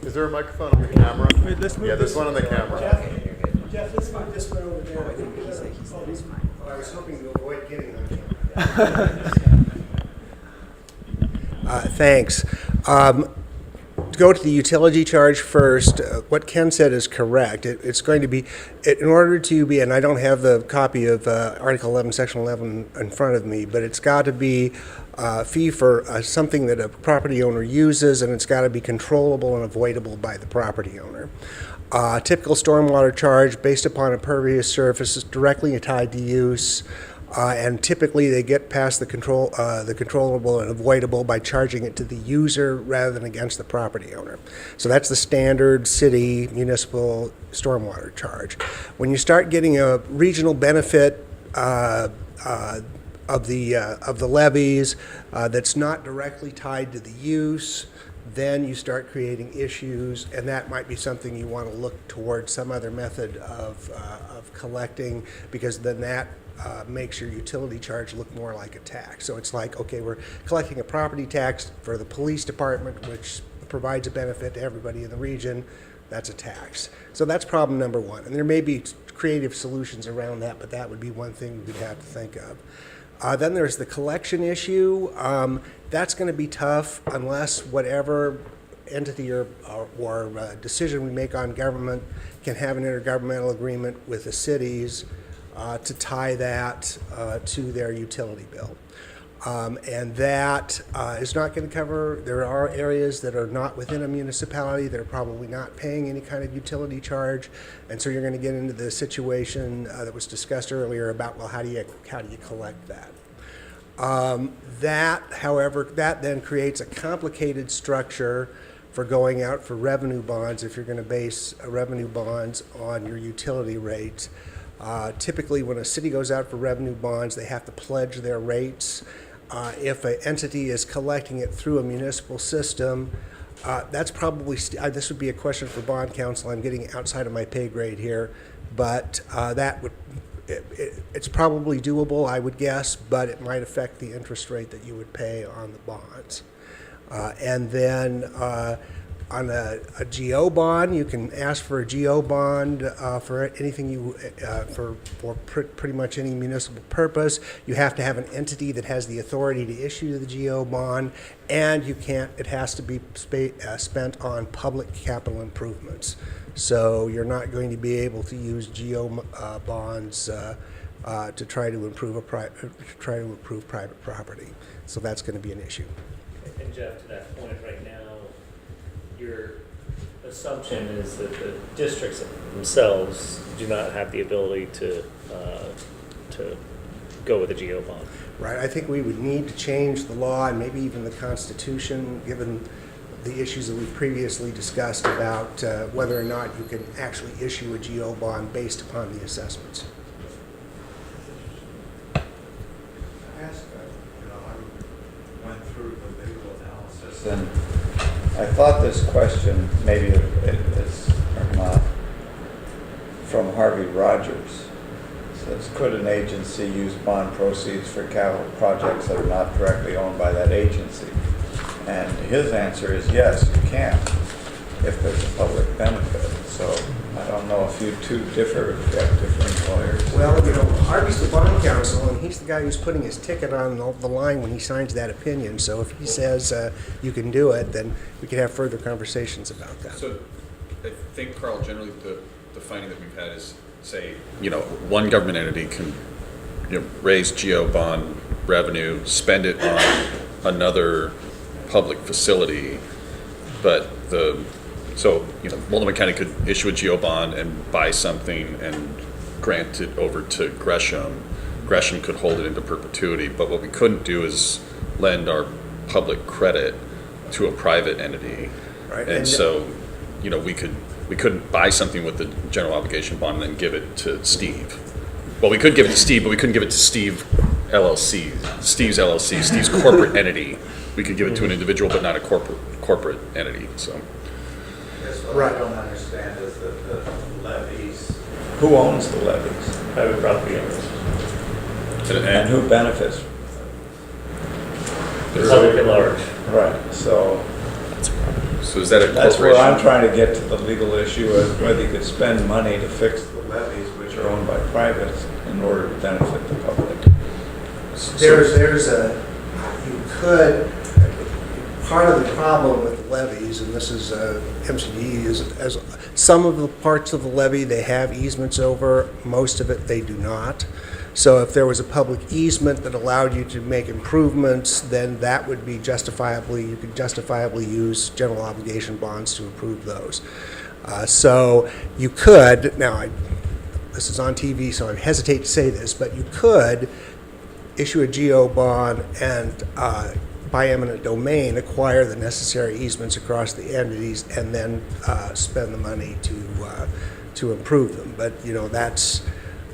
Is there a microphone on the camera? Wait, let's move Yeah, there's this one on the camera. Jeff, let's move this one over there. I was hoping to avoid getting on camera. Thanks. To go to the utility charge first, what Ken said is correct. It's going to be, in order to be, and I don't have the copy of Article 11, Section 11 in front of me, but it's got to be a fee for something that a property owner uses, and it's got to be controllable and avoidable by the property owner. Typical stormwater charge based upon impervious surface is directly tied to use. And typically they get past the controllable and avoidable by charging it to the user rather than against the property owner. So that's the standard city municipal stormwater charge. When you start getting a regional benefit of the levies that's not directly tied to the use, then you start creating issues, and that might be something you want to look towards some other method of collecting, because then that makes your utility charge look more like a tax. So it's like, okay, we're collecting a property tax for the police department, which provides a benefit to everybody in the region. That's a tax. So that's problem number one. And there may be creative solutions around that, but that would be one thing we'd have to think of. Then there's the collection issue. That's going to be tough unless whatever entity or decision we make on government can have an intergovernmental agreement with the cities to tie that to their utility bill. And that is not going to cover, there are areas that are not within a municipality that are probably not paying any kind of utility charge, and so you're going to get into the situation that was discussed earlier about, well, how do you collect that? That, however, that then creates a complicated structure for going out for revenue bonds if you're going to base revenue bonds on your utility rates. Typically, when a city goes out for revenue bonds, they have to pledge their rates. If an entity is collecting it through a municipal system, that's probably, this would be a question for bond counsel. I'm getting outside of my pay grade here, but that would, it's probably doable, I would guess, but it might affect the interest rate that you would pay on the bonds. And then on a GO bond, you can ask for a GO bond for anything you, for pretty much any municipal purpose. You have to have an entity that has the authority to issue the GO bond, and you can't, it has to be spent on public capital improvements. So you're not going to be able to use GO bonds to try to improve private property. So that's going to be an issue. And Jeff, to that point right now, your assumption is that the districts themselves do not have the ability to go with a GO bond. Right. I think we would need to change the law and maybe even the Constitution, given the issues that we've previously discussed about whether or not you can actually issue a GO bond based upon the assessments. I went through the legal analysis, and I thought this question, maybe it's from Harvey Rogers. It says, could an agency use bond proceeds for capital projects that are not directly owned by that agency? And his answer is yes, you can, if there's a public benefit. So I don't know if you two differ, if you have different lawyers. Well, you know, Harvey's the bond counsel, and he's the guy who's putting his ticket on the line when he signs that opinion. So if he says you can do it, then we can have further conversations about that. So I think, Carl, generally the finding that we've had is, say, one government entity can raise GO bond revenue, spend it on another public facility, but Multnomah County could issue a GO bond and buy something and grant it over to Gresham. Gresham could hold it into perpetuity, but what we couldn't do is lend our public credit to a private entity. Right. And so, we couldn't buy something with the general obligation bond and then give it to Steve. Well, we could give it to Steve, but we couldn't give it to Steve LLC, Steve's LLC, Steve's corporate entity. We could give it to an individual, but not a corporate entity. So, yes, what I don't understand is that the levies. Who owns the levies? Private property owners. And who benefits? The public at large. Right. So is that a corporation? That's where I'm trying to get to the legal issue of whether you could spend money to fix the levies, which are owned by privates, in order to benefit the public. You could. Part of the problem with levies, and this is MCD, is as some of the parts of the levee they have easements over, most of it they do not. So if there was a public easement that allowed you to make improvements, then that would be you could justifiably use general obligation bonds to improve those. So you could, now this is on TV, so I hesitate to say this, but you could issue a GO bond and by eminent domain, acquire the necessary easements across the entities, and then spend the money to improve them. But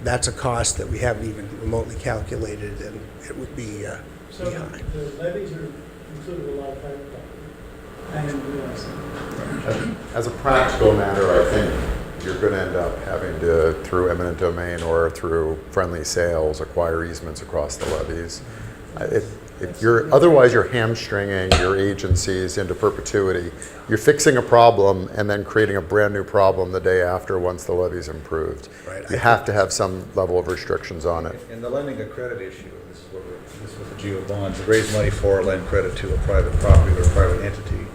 that's a cost that we haven't even remotely calculated, and it would be high. So the levies are included a lot of private property. I didn't realize that. As a practical matter, I think you're going to end up having to, through eminent domain or through friendly sales, acquire easements across the levees. Otherwise you're hamstringing your agencies into perpetuity. You're fixing a problem and then creating a brand new problem the day after once the levee's improved. Right. You have to have some level of restrictions on it. In the lending a credit issue, this is what the GO bonds, to raise money for or lend credit to a private property or a private entity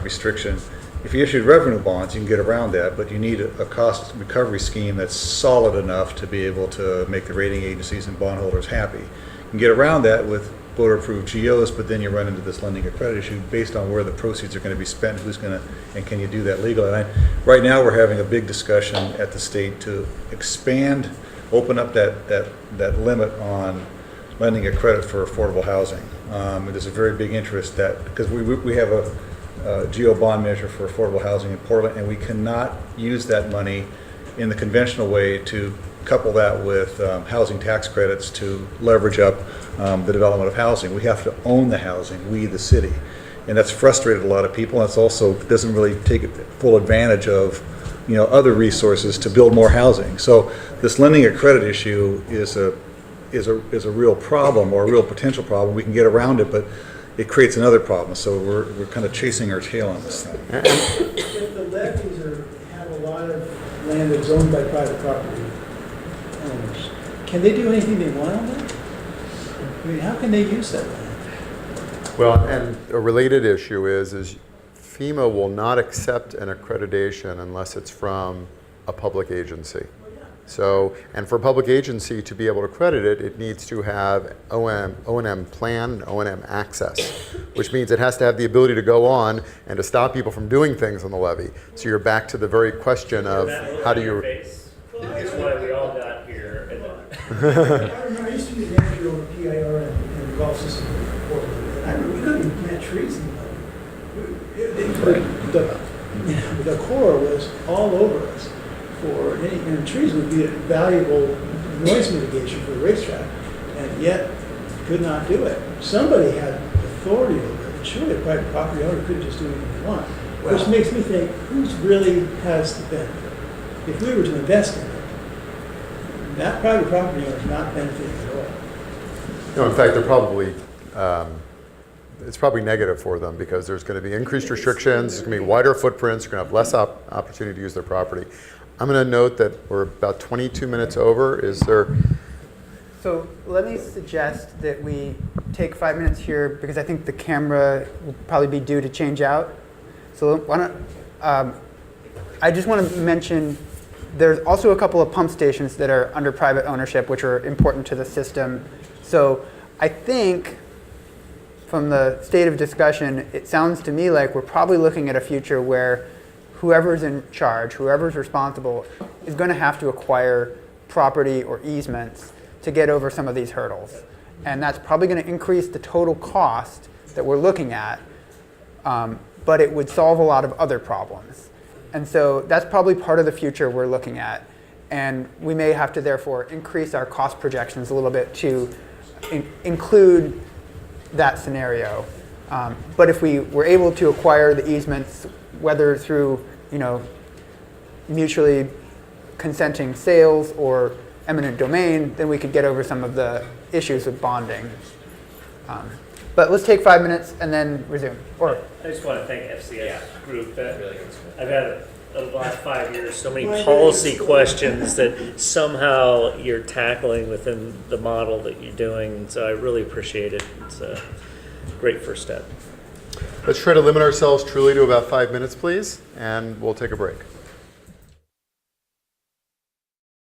restriction. If you issued revenue bonds, you can get around that, but you need a cost recovery scheme that's solid enough to be able to make the rating agencies and bondholders happy. You can get around that with voter-approved GOs, but then you run into this lending a credit issue based on where the proceeds are going to be spent, who's going to, and can you do that legally? Right now, we're having a big discussion at the state to open up that limit on lending a credit for affordable housing. There's a very big interest that, because we have a GO bond measure for affordable housing in Portland, and we cannot use that money in the conventional way to couple that with housing tax credits to leverage up the development of housing. We have to own the housing, we the city. And that's frustrated a lot of people. That's also doesn't really take full advantage of other resources to build more housing. So this lending a credit issue is a real problem, or a real potential problem. We can get around it, but it creates another problem. So we're kind of chasing our tail on this thing. If the levees have a lot of land that's owned by private property owners, can they do anything they want on that? I mean, how can they use that land? Well, and a related issue is FEMA will not accept an accreditation unless it's from a public agency. So, and for a public agency to be able to credit it, it needs to have O&M plan, O&M access, which means it has to have the ability to go on and to stop people from doing things on the levee. So you're back to the very question of how do you... That's why we all got here. I remember I used to be a manager over PIR and the golf system in Portland. I mean, we couldn't even plant trees in the core was all over us. And trees would be a valuable noise mitigation for the racetrack, and yet could not do it. Somebody had authority over it. Surely a private property owner couldn't just do anything they want. Which makes me think, who really has the benefit? If we were to invest in it, that private property owner is not benefiting at all. No, in fact, they're probably, it's probably negative for them because there's going to be increased restrictions, there's going to be wider footprints, they're going to have less opportunity to use their property. I'm going to note that we're about 22 minutes over. Is there... So let me suggest that we take 5 minutes here because I think the camera will probably be due to change out. So why don't, I just want to mention there's also a couple of pump stations that are under private ownership which are important to the system. So I think from the state of discussion, it sounds to me like we're probably looking at a future where whoever's in charge, whoever's responsible, is going to have to acquire property or easements to get over some of these hurdles. And that's probably going to increase the total cost that we're looking at, but it would solve a lot of other problems. And so that's probably part of the future we're looking at. And we may have to therefore increase our cost projections a little bit to include that scenario. But if we were able to acquire the easements, whether through mutually consenting sales or eminent domain, then we could get over some of the issues with bonding. But let's take 5 minutes and then resume. Or I just want to thank FCS group. I've had over the last 5 years so many policy questions that somehow you're tackling within the model that you're doing. So I really appreciate it. It's a great first step. Let's try to limit ourselves truly to about 5 minutes, please, and we'll take a break.